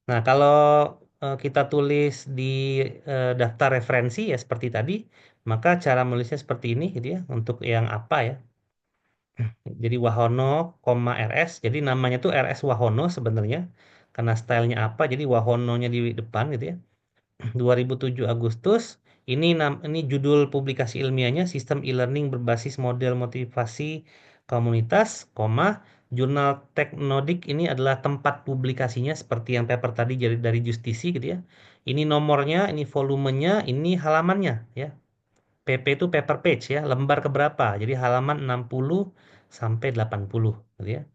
Nah, kalau kita tulis di daftar referensi ya seperti tadi, maka cara menulisnya seperti ini gitu ya untuk yang apa ya. Jadi Wahono, RS. Jadi namanya tuh RS Wahono sebenarnya karena stylenya apa. Jadi Wahononya di depan gitu ya. 2007 Agustus. Ini judul publikasi ilmiahnya Sistem e-learning berbasis model motivasi komunitas, Jurnal Teknodik ini adalah tempat publikasinya seperti yang paper tadi dari Justisi gitu ya. Ini nomornya, ini volumenya, ini halamannya ya. PP itu paper page ya, lembar keberapa. Jadi halaman 60 sampai 80 gitu ya.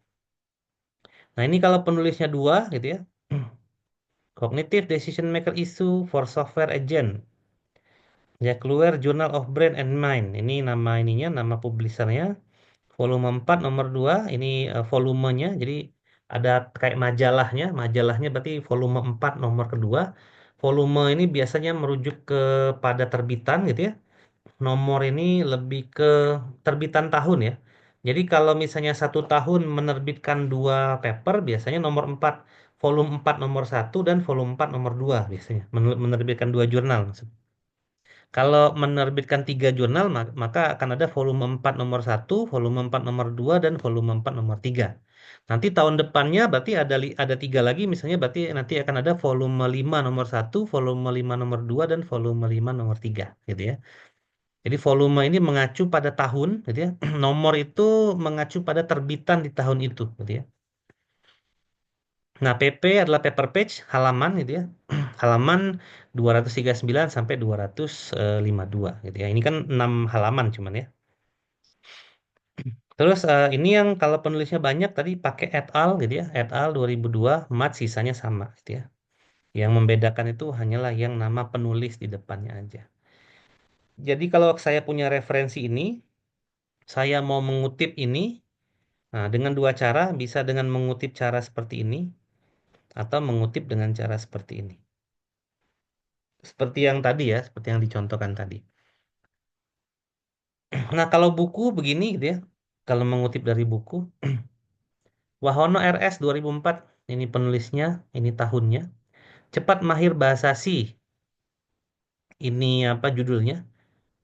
Nah, ini kalau penulisnya dua gitu ya. Cognitive Decision Maker Issue for Software Agent. Ya, keluar Journal of Brain and Mind. Ini nama ininya, nama publishernya. Volume 4 nomor 2 ini volumenya. Jadi ada kayak majalahnya. Majalahnya berarti volume 4 nomor kedua. Volume ini biasanya merujuk pada terbitan gitu ya. Nomor ini lebih ke terbitan tahun ya. Jadi kalau misalnya satu tahun menerbitkan dua paper, biasanya nomor 4, volume 4 nomor satu dan volume 4 nomor 2 biasanya. Menerbitkan dua jurnal. Kalau menerbitkan tiga jurnal, maka akan ada volume 4 nomor satu, volume 4 nomor 2 dan volume 4 nomor 3. Nanti tahun depannya berarti ada tiga lagi, misalnya berarti nanti akan ada volume 5 nomor satu, volume 5 nomor 2 dan volume 5 nomor 3 gitu ya. Jadi volume ini mengacu pada tahun, gitu ya. Nomor itu mengacu pada terbitan di tahun itu, gitu ya. Nah, PP adalah paper page, halaman gitu ya. Halaman 239 sampai 252 gitu ya. Ini kan 6 halaman cuman ya. Terus ini yang kalau penulisnya banyak tadi pakai et al gitu ya. Et al 2002, mat sisanya sama gitu ya. Yang membedakan itu hanyalah yang nama penulis di depannya aja. Jadi kalau saya punya referensi ini, saya mau mengutip ini, nah dengan dua cara, bisa dengan mengutip cara seperti ini atau mengutip dengan cara seperti ini. Seperti yang tadi ya, seperti yang dicontohkan tadi. Nah, kalau buku begini gitu ya. Kalau mengutip dari buku, Wahono RS 2004, ini penulisnya, ini tahunnya. Cepat Mahir Bahasa Si, ini apa judulnya?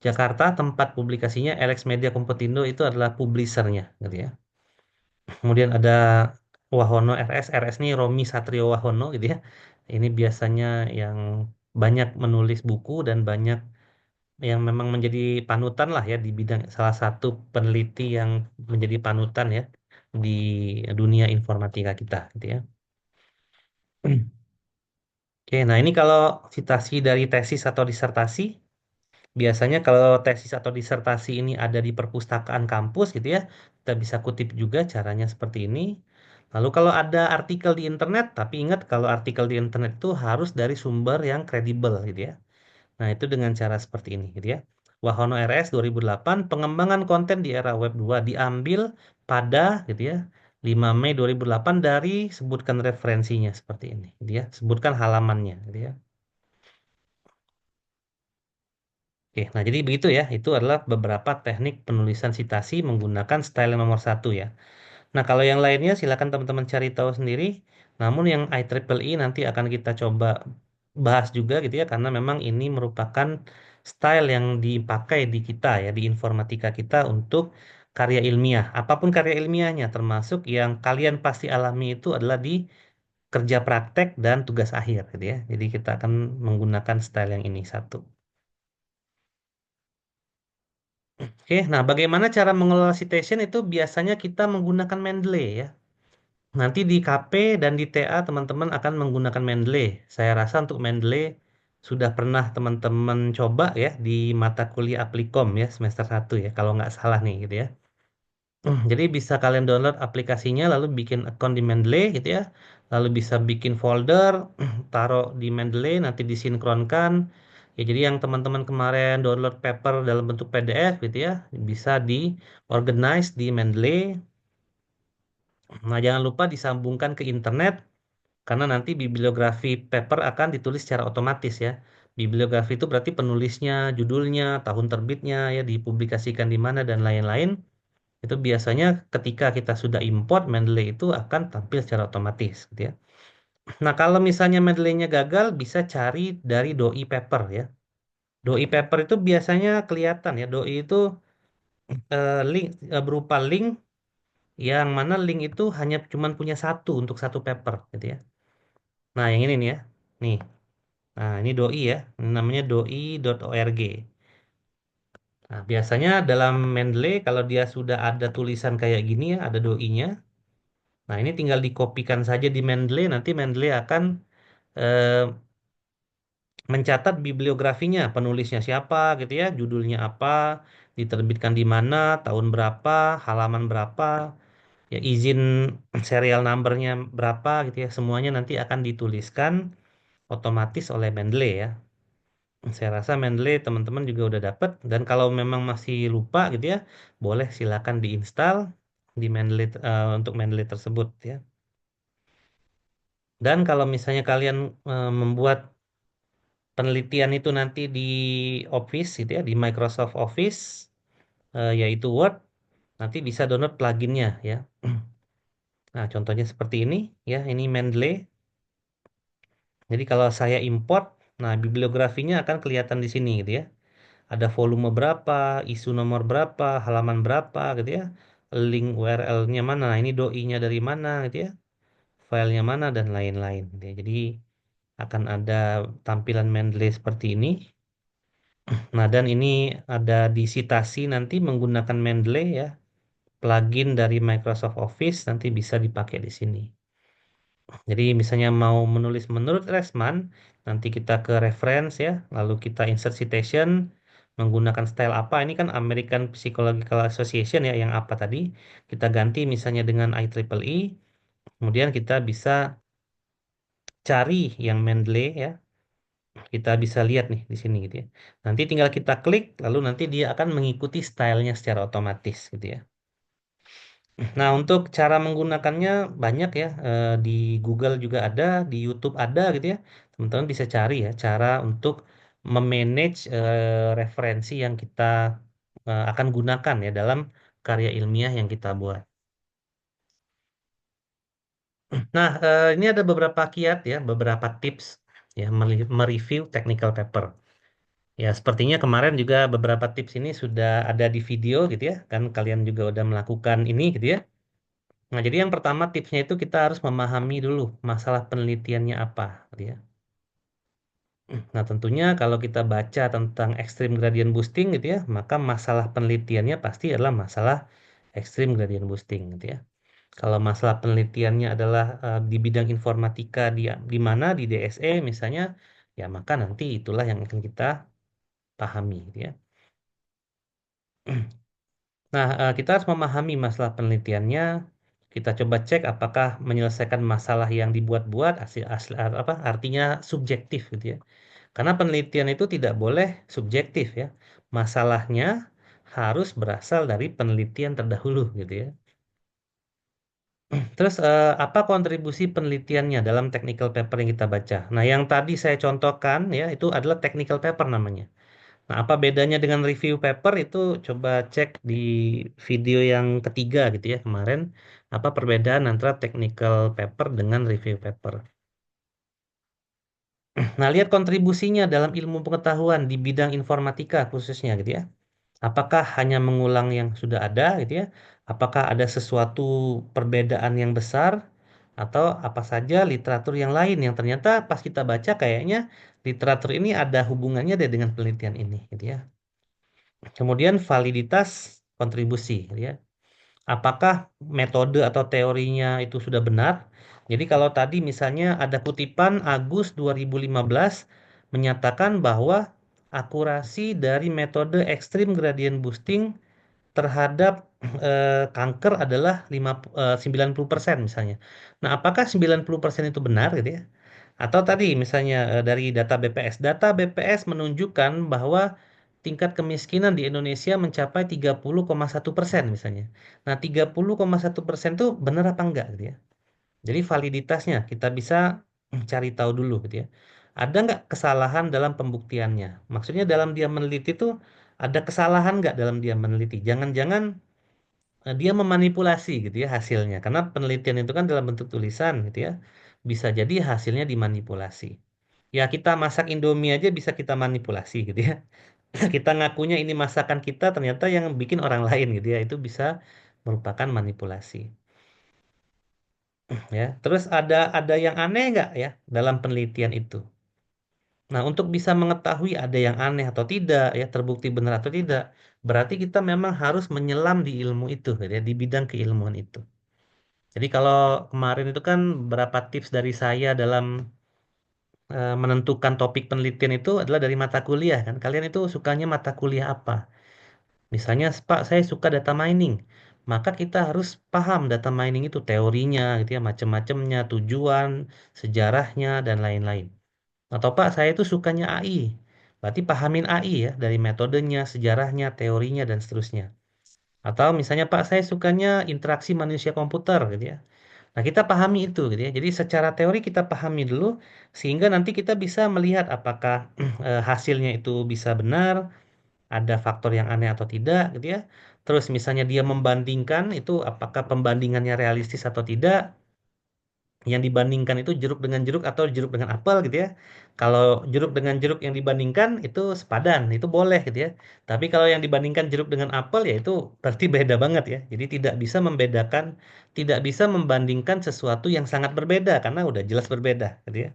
Jakarta, tempat publikasinya Alex Media Komputindo itu adalah publishernya, gitu ya. Kemudian ada Wahono RS, RS ini Romi Satrio Wahono, gitu ya. Ini biasanya yang banyak menulis buku dan banyak yang memang menjadi panutan lah ya di bidang salah satu peneliti yang menjadi panutan ya di dunia informatika kita gitu ya. Oke, nah ini kalau citasi dari tesis atau disertasi, biasanya kalau tesis atau disertasi ini ada di perpustakaan kampus gitu ya, kita bisa kutip juga caranya seperti ini. Lalu kalau ada artikel di internet, tapi ingat kalau artikel di internet itu harus dari sumber yang kredibel gitu ya. Nah, itu dengan cara seperti ini gitu ya. Wahono RS 2008 pengembangan konten di era web 2 diambil pada gitu ya 5 Mei 2008 dari sebutkan referensinya seperti ini gitu ya. Sebutkan halamannya gitu ya. Oke, nah jadi begitu ya. Itu adalah beberapa teknik penulisan sitasi menggunakan style yang nomor satu ya. Nah, kalau yang lainnya silakan teman-teman cari tahu sendiri. Namun yang IEEE nanti akan kita coba bahas juga gitu ya karena memang ini merupakan style yang dipakai di kita ya di informatika kita untuk karya ilmiah. Apapun karya ilmiahnya termasuk yang kalian pasti alami itu adalah di kerja praktek dan tugas akhir gitu ya. Jadi kita akan menggunakan style yang ini satu. Oke, nah bagaimana cara mengelola citation itu biasanya kita menggunakan Mendeley ya. Nanti di KP dan di TA teman-teman akan menggunakan Mendeley. Saya rasa untuk Mendeley sudah pernah teman-teman coba ya di mata kuliah Aplikom ya semester 1 ya kalau nggak salah nih gitu ya. Jadi bisa kalian download aplikasinya lalu bikin account di Mendeley gitu ya. Lalu bisa bikin folder, taruh di Mendeley nanti disinkronkan. Ya jadi yang teman-teman kemarin download paper dalam bentuk PDF gitu ya bisa di organize di Mendeley. Nah, jangan lupa disambungkan ke internet karena nanti bibliografi paper akan ditulis secara otomatis ya. Bibliografi itu berarti penulisnya, judulnya, tahun terbitnya, ya dipublikasikan di mana dan lain-lain. Itu biasanya ketika kita sudah import Mendeley itu akan tampil secara otomatis gitu ya. Nah, kalau misalnya Mendeley-nya gagal bisa cari dari doi paper ya. Doi paper itu biasanya kelihatan ya. Doi itu link berupa link yang mana link itu hanya cuman punya satu untuk satu paper gitu ya. Nah, yang ini nih ya. Nih. Nah, ini doi ya. Ini namanya doi.org. Nah, biasanya dalam Mendeley kalau dia sudah ada tulisan kayak gini ya, ada doi-nya. Nah, ini tinggal dikopikan saja di Mendeley, nanti Mendeley akan eh, mencatat bibliografinya, penulisnya siapa gitu ya, judulnya apa, diterbitkan di mana, tahun berapa, halaman berapa, ya izin serial numbernya berapa gitu ya, semuanya nanti akan dituliskan otomatis oleh Mendeley ya. Saya rasa Mendeley teman-teman juga udah dapat dan kalau memang masih lupa gitu ya, boleh silakan diinstal di Mendeley untuk Mendeley tersebut ya. Dan kalau misalnya kalian membuat penelitian itu nanti di Office gitu ya, di Microsoft Office yaitu Word, nanti bisa download pluginnya ya. Nah, contohnya seperti ini ya, ini Mendeley. Jadi kalau saya import, nah bibliografinya akan kelihatan di sini gitu ya. Ada volume berapa, isu nomor berapa, halaman berapa gitu ya. Link URL-nya mana, nah, ini doi-nya dari mana gitu ya. Filenya mana dan lain-lain gitu ya. Jadi akan ada tampilan Mendeley seperti ini. Nah, dan ini ada di Citasi nanti menggunakan Mendeley ya, plugin dari Microsoft Office nanti bisa dipakai di sini. Jadi misalnya mau menulis menurut Resman, nanti kita ke reference ya, lalu kita insert citation menggunakan style apa. Ini kan American Psychological Association ya, yang apa tadi. Kita ganti misalnya dengan IEEE, kemudian kita bisa cari yang Mendeley ya. Kita bisa lihat nih di sini gitu ya. Nanti tinggal kita klik, lalu nanti dia akan mengikuti stylenya secara otomatis gitu ya. Nah, untuk cara menggunakannya banyak ya. Di Google juga ada, di YouTube ada gitu ya. Teman-teman bisa cari ya cara untuk memanage referensi yang kita akan gunakan ya dalam karya ilmiah yang kita buat. Nah, ini ada beberapa kiat ya, beberapa tips ya mereview technical paper. Ya, sepertinya kemarin juga beberapa tips ini sudah ada di video gitu ya. Kan kalian juga udah melakukan ini gitu ya. Nah, jadi yang pertama tipsnya itu kita harus memahami dulu masalah penelitiannya apa, gitu ya. Nah, tentunya kalau kita baca tentang extreme gradient boosting gitu ya, maka masalah penelitiannya pasti adalah masalah extreme gradient boosting gitu ya. Kalau masalah penelitiannya adalah di bidang informatika di mana di DSE misalnya, ya maka nanti itulah yang akan kita pahami gitu ya. Nah, kita harus memahami masalah penelitiannya. Kita coba cek apakah menyelesaikan masalah yang dibuat-buat apa artinya subjektif gitu ya. Karena penelitian itu tidak boleh subjektif ya. Masalahnya harus berasal dari penelitian terdahulu gitu ya. Terus apa kontribusi penelitiannya dalam technical paper yang kita baca? Nah, yang tadi saya contohkan ya itu adalah technical paper namanya. Nah, apa bedanya dengan review paper itu coba cek di video yang ketiga gitu ya kemarin. Apa perbedaan antara technical paper dengan review paper. Nah, lihat kontribusinya dalam ilmu pengetahuan di bidang informatika khususnya gitu ya. Apakah hanya mengulang yang sudah ada gitu ya? Apakah ada sesuatu perbedaan yang besar atau apa saja literatur yang lain yang ternyata pas kita baca kayaknya literatur ini ada hubungannya deh dengan penelitian ini gitu ya. Kemudian validitas kontribusi, gitu ya. Apakah metode atau teorinya itu sudah benar? Jadi kalau tadi misalnya ada kutipan Agus 2015 menyatakan bahwa akurasi dari metode extreme gradient boosting terhadap kanker adalah 90% misalnya. Nah, apakah 90% itu benar gitu ya? Atau tadi misalnya dari data BPS. Data BPS menunjukkan bahwa tingkat kemiskinan di Indonesia mencapai 30,1% misalnya. Nah, 30,1% itu benar apa enggak gitu ya? Jadi validitasnya kita bisa cari tahu dulu gitu ya. Ada nggak kesalahan dalam pembuktiannya? Maksudnya dalam dia meneliti itu ada kesalahan nggak dalam dia meneliti? Jangan-jangan dia memanipulasi gitu ya hasilnya. Karena penelitian itu kan dalam bentuk tulisan gitu ya. Bisa jadi hasilnya dimanipulasi. Ya kita masak Indomie aja bisa kita manipulasi gitu ya. Kita ngakunya ini masakan kita ternyata yang bikin orang lain gitu ya. Itu bisa merupakan manipulasi ya. Terus ada yang aneh nggak ya dalam penelitian itu? Nah, untuk bisa mengetahui ada yang aneh atau tidak ya terbukti benar atau tidak, berarti kita memang harus menyelam di ilmu itu gitu ya, di bidang keilmuan itu. Jadi kalau kemarin itu kan beberapa tips dari saya dalam menentukan topik penelitian itu adalah dari mata kuliah kan. Kalian itu sukanya mata kuliah apa? Misalnya, Pak, saya suka data mining. Maka kita harus paham data mining itu teorinya gitu ya, macam-macamnya, tujuan, sejarahnya dan lain-lain. Atau Pak, saya itu sukanya AI. Berarti pahamin AI ya dari metodenya, sejarahnya, teorinya dan seterusnya. Atau misalnya Pak, saya sukanya interaksi manusia komputer gitu ya. Nah, kita pahami itu gitu ya. Jadi secara teori kita pahami dulu sehingga nanti kita bisa melihat apakah hasilnya itu bisa benar, ada faktor yang aneh atau tidak gitu ya. Terus misalnya dia membandingkan itu apakah pembandingannya realistis atau tidak. Yang dibandingkan itu jeruk dengan jeruk atau jeruk dengan apel gitu ya. Kalau jeruk dengan jeruk yang dibandingkan itu sepadan, itu boleh gitu ya. Tapi kalau yang dibandingkan jeruk dengan apel ya itu berarti beda banget ya. Jadi tidak bisa membedakan, tidak bisa membandingkan sesuatu yang sangat berbeda karena udah jelas berbeda gitu ya.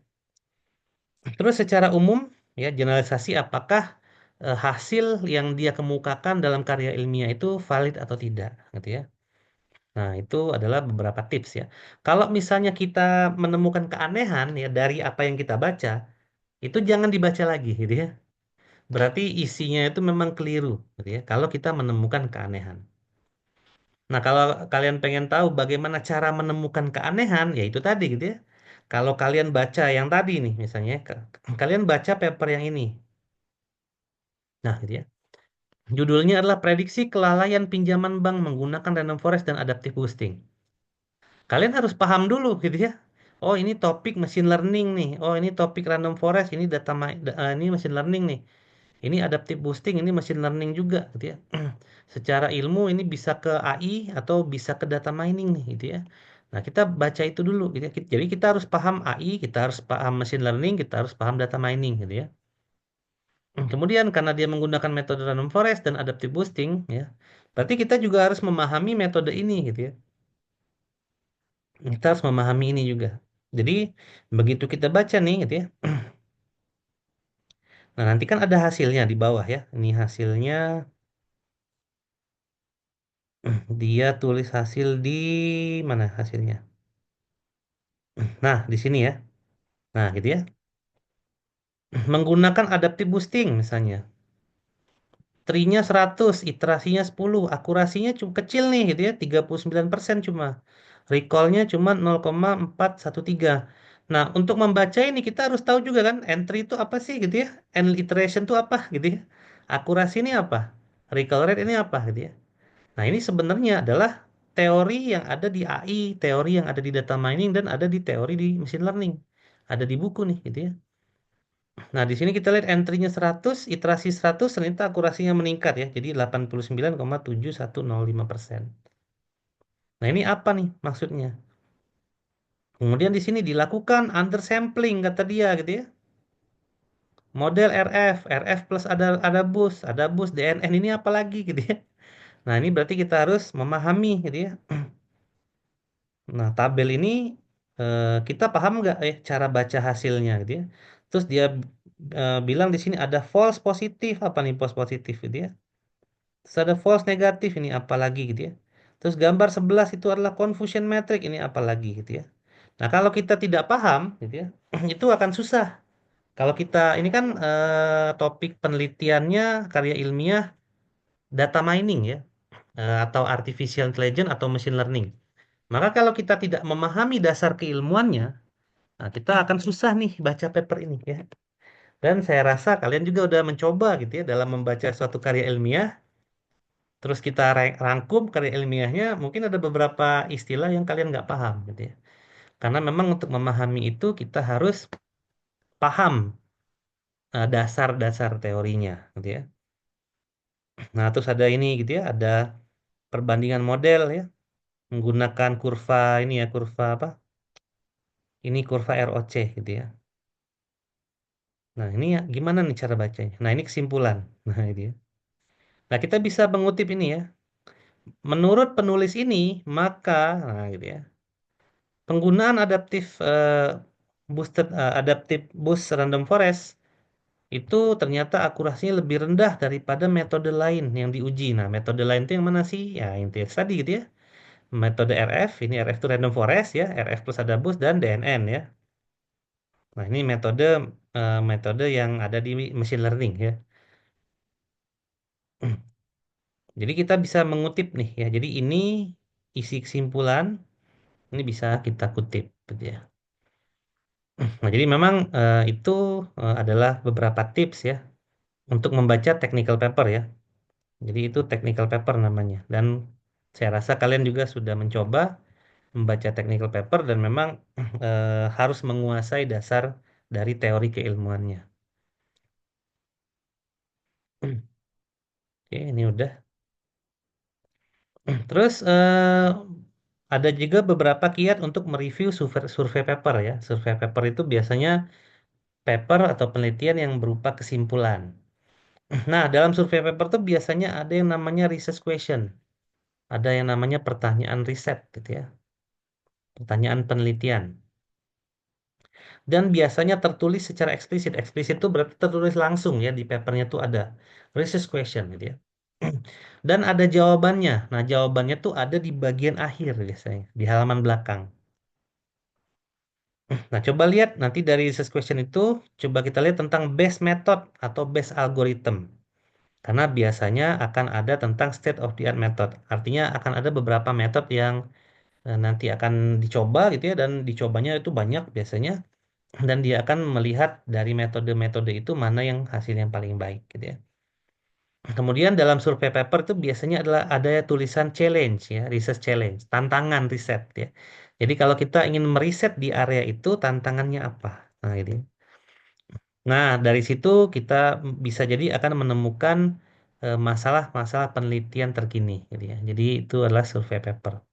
Terus secara umum ya generalisasi apakah hasil yang dia kemukakan dalam karya ilmiah itu valid atau tidak, gitu ya. Nah, itu adalah beberapa tips ya. Kalau misalnya kita menemukan keanehan ya dari apa yang kita baca, itu jangan dibaca lagi, gitu ya. Berarti isinya itu memang keliru, gitu ya. Kalau kita menemukan keanehan. Nah, kalau kalian pengen tahu bagaimana cara menemukan keanehan, ya itu tadi, gitu ya. Kalau kalian baca yang tadi nih, misalnya, kalian baca paper yang ini. Nah, gitu ya. Judulnya adalah Prediksi Kelalaian Pinjaman Bank Menggunakan Random Forest dan Adaptive Boosting. Kalian harus paham dulu gitu ya. Oh, ini topik machine learning nih. Oh, ini topik random forest, ini ini machine learning nih. Ini adaptive boosting, ini machine learning juga gitu ya. Secara ilmu ini bisa ke AI atau bisa ke data mining nih gitu ya. Nah, kita baca itu dulu gitu ya. Jadi kita harus paham AI, kita harus paham machine learning, kita harus paham data mining gitu ya. Kemudian karena dia menggunakan metode random forest dan adaptive boosting ya. Berarti kita juga harus memahami metode ini gitu ya. Kita harus memahami ini juga. Jadi begitu kita baca nih gitu ya. Nah, nanti kan ada hasilnya di bawah ya. Ini hasilnya dia tulis hasil di mana hasilnya? Nah, di sini ya. Nah, gitu ya. Menggunakan adaptive boosting misalnya. Trinya 100, iterasinya 10, akurasinya cuma kecil nih gitu ya, 39% cuma. Recallnya cuma 0,413. Nah, untuk membaca ini kita harus tahu juga kan, entry itu apa sih gitu ya, and iteration itu apa gitu ya. Akurasi ini apa? Recall rate ini apa gitu ya. Nah, ini sebenarnya adalah teori yang ada di AI, teori yang ada di data mining, dan ada di teori di machine learning. Ada di buku nih gitu ya. Nah, di sini kita lihat entry-nya 100, iterasi 100, ternyata akurasinya meningkat ya. Jadi 89,7105%. Nah, ini apa nih maksudnya? Kemudian di sini dilakukan undersampling kata dia gitu ya. Model RF plus ada bus, DNN ini apa lagi gitu ya. Nah, ini berarti kita harus memahami gitu ya. Nah, tabel ini kita paham nggak cara baca hasilnya gitu ya. Terus dia bilang di sini ada false positif, apa nih false positif gitu ya. Terus ada false negatif, ini apa lagi gitu ya. Terus gambar 11 itu adalah confusion metric, ini apa lagi gitu ya. Nah, kalau kita tidak paham gitu ya, itu akan susah. Kalau kita ini kan topik penelitiannya karya ilmiah data mining ya, atau artificial intelligence atau machine learning. Maka kalau kita tidak memahami dasar keilmuannya, nah kita akan susah nih baca paper ini ya. Dan saya rasa kalian juga udah mencoba gitu ya dalam membaca suatu karya ilmiah. Terus kita rangkum karya ilmiahnya, mungkin ada beberapa istilah yang kalian nggak paham gitu ya. Karena memang untuk memahami itu kita harus paham dasar-dasar teorinya gitu ya. Nah, terus ada ini gitu ya, ada perbandingan model ya, menggunakan kurva ini ya, kurva apa? Ini kurva ROC gitu ya. Nah, ini ya gimana nih cara bacanya? Nah, ini kesimpulan. Nah, ini ya. Nah, kita bisa mengutip ini ya. Menurut penulis ini, maka nah gitu ya. Penggunaan adaptive boost random forest itu ternyata akurasinya lebih rendah daripada metode lain yang diuji. Nah, metode lain itu yang mana sih? Ya, itu tadi gitu ya. Metode RF, ini RF itu random forest ya, RF plus ada boost dan DNN ya. Nah, ini metode yang ada di machine learning ya. Jadi kita bisa mengutip nih ya. Jadi ini isi kesimpulan, ini bisa kita kutip gitu ya. Nah, jadi memang itu adalah beberapa tips ya untuk membaca technical paper ya. Jadi itu technical paper namanya. Dan saya rasa kalian juga sudah mencoba membaca technical paper dan memang harus menguasai dasar dari teori keilmuannya. Oke, ini udah. Terus ada juga beberapa kiat untuk mereview survei paper ya. Survei paper itu biasanya paper atau penelitian yang berupa kesimpulan. Nah, dalam survei paper tuh biasanya ada yang namanya research question. Ada yang namanya pertanyaan riset gitu ya. Pertanyaan penelitian. Dan biasanya tertulis secara eksplisit. Eksplisit itu berarti tertulis langsung ya di papernya tuh ada research question gitu ya. Dan ada jawabannya. Nah, jawabannya tuh ada di bagian akhir biasanya, di halaman belakang. Nah, coba lihat nanti dari research question itu, coba kita lihat tentang best method atau best algorithm. Karena biasanya akan ada tentang state of the art method. Artinya akan ada beberapa metode yang nanti akan dicoba gitu ya, dan dicobanya itu banyak biasanya. Dan dia akan melihat dari metode-metode itu mana yang hasil yang paling baik gitu ya. Kemudian dalam survei paper itu biasanya adalah ada tulisan challenge ya, research challenge, tantangan riset ya. Jadi kalau kita ingin meriset di area itu tantangannya apa? Nah, ini. Nah, dari situ kita bisa jadi akan menemukan masalah-masalah penelitian terkini gitu ya. Jadi itu adalah survei paper.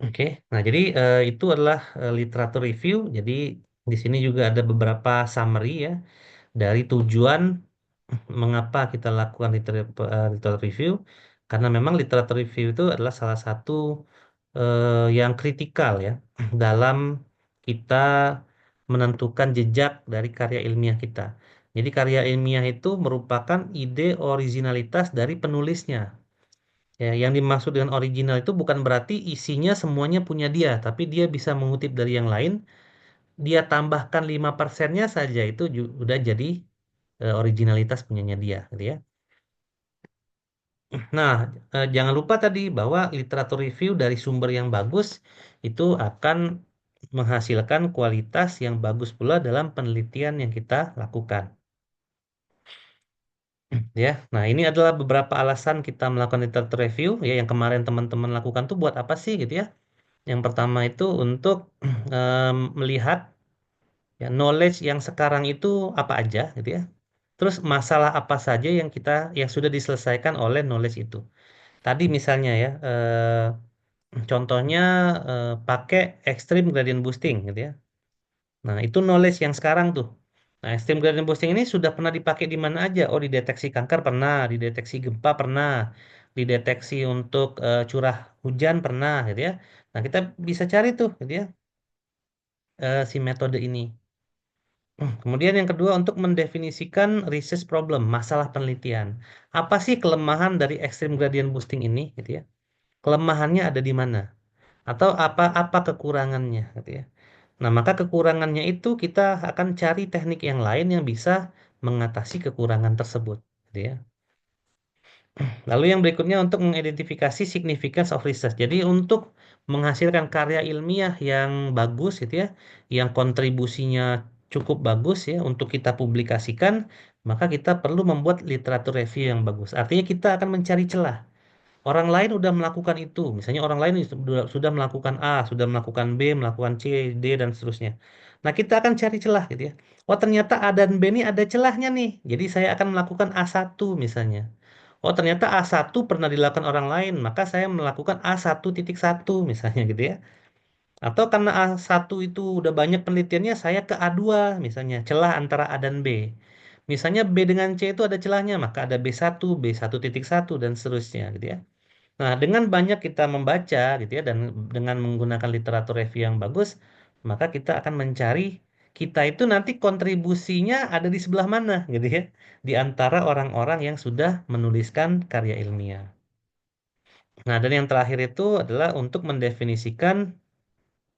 Oke. Nah, jadi itu adalah literatur review. Jadi di sini juga ada beberapa summary ya dari tujuan mengapa kita lakukan literatur review? Karena memang literatur review itu adalah salah satu yang kritikal ya dalam kita menentukan jejak dari karya ilmiah kita. Jadi karya ilmiah itu merupakan ide originalitas dari penulisnya. Ya, yang dimaksud dengan original itu bukan berarti isinya semuanya punya dia, tapi dia bisa mengutip dari yang lain, dia tambahkan 5%-nya saja itu udah jadi originalitas punyanya dia, gitu ya. Nah, jangan lupa tadi bahwa literatur review dari sumber yang bagus itu akan menghasilkan kualitas yang bagus pula dalam penelitian yang kita lakukan. Ya, nah ini adalah beberapa alasan kita melakukan literatur review ya yang kemarin teman-teman lakukan tuh buat apa sih gitu ya? Yang pertama itu untuk melihat ya knowledge yang sekarang itu apa aja gitu ya. Terus masalah apa saja yang sudah diselesaikan oleh knowledge itu. Tadi misalnya ya, contohnya pakai extreme gradient boosting gitu ya. Nah, itu knowledge yang sekarang tuh. Nah, extreme gradient boosting ini sudah pernah dipakai di mana aja? Oh, di deteksi kanker pernah, di deteksi gempa pernah, dideteksi untuk curah hujan pernah gitu ya. Nah, kita bisa cari tuh gitu ya, si metode ini. Kemudian yang kedua untuk mendefinisikan research problem, masalah penelitian. Apa sih kelemahan dari extreme gradient boosting ini gitu ya? Kelemahannya ada di mana? Atau apa kekurangannya gitu ya. Nah, maka kekurangannya itu kita akan cari teknik yang lain yang bisa mengatasi kekurangan tersebut gitu ya. Lalu yang berikutnya untuk mengidentifikasi significance of research. Jadi untuk menghasilkan karya ilmiah yang bagus gitu ya, yang kontribusinya cukup bagus ya untuk kita publikasikan, maka kita perlu membuat literatur review yang bagus. Artinya kita akan mencari celah. Orang lain sudah melakukan itu, misalnya orang lain sudah melakukan A, sudah melakukan B, melakukan C, D, dan seterusnya. Nah, kita akan cari celah gitu ya. Oh, ternyata A dan B ini ada celahnya nih. Jadi saya akan melakukan A1 misalnya. Oh, ternyata A1 pernah dilakukan orang lain, maka saya melakukan A1.1 misalnya gitu ya. Atau karena A1 itu udah banyak penelitiannya, saya ke A2 misalnya, celah antara A dan B. Misalnya B dengan C itu ada celahnya, maka ada B1, B1.1, dan seterusnya gitu ya. Nah, dengan banyak kita membaca gitu ya dan dengan menggunakan literatur review yang bagus, maka kita akan mencari kita itu nanti kontribusinya ada di sebelah mana gitu ya, di antara orang-orang yang sudah menuliskan karya ilmiah. Nah, dan yang terakhir itu adalah untuk mendefinisikan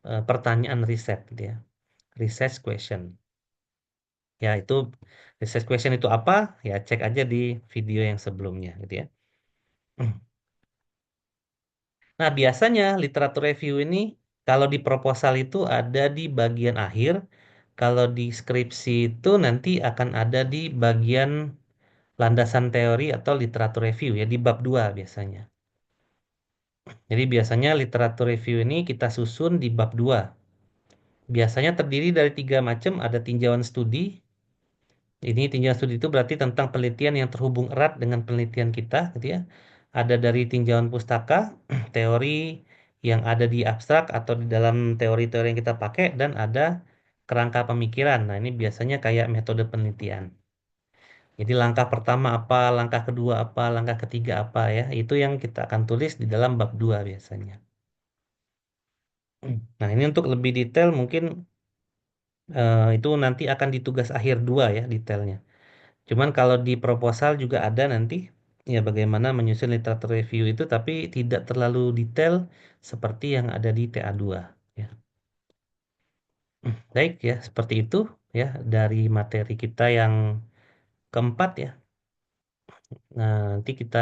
pertanyaan riset gitu ya. Research question. Ya, itu research question itu apa? Ya, cek aja di video yang sebelumnya gitu ya. Nah, biasanya literatur review ini kalau di proposal itu ada di bagian akhir, kalau di skripsi itu nanti akan ada di bagian landasan teori atau literatur review ya di bab 2 biasanya. Jadi biasanya literatur review ini kita susun di bab 2. Biasanya terdiri dari 3 macam, ada tinjauan studi. Ini tinjauan studi itu berarti tentang penelitian yang terhubung erat dengan penelitian kita, gitu ya. Ada dari tinjauan pustaka, teori yang ada di abstrak atau di dalam teori-teori yang kita pakai, dan ada kerangka pemikiran. Nah, ini biasanya kayak metode penelitian. Jadi langkah pertama apa, langkah kedua apa, langkah ketiga apa ya, itu yang kita akan tulis di dalam bab 2 biasanya. Nah, ini untuk lebih detail mungkin itu nanti akan di tugas akhir 2 ya detailnya. Cuman kalau di proposal juga ada nanti ya bagaimana menyusun literatur review itu tapi tidak terlalu detail seperti yang ada di TA2 ya. Baik ya, seperti itu ya dari materi kita yang keempat ya. Nah, nanti kita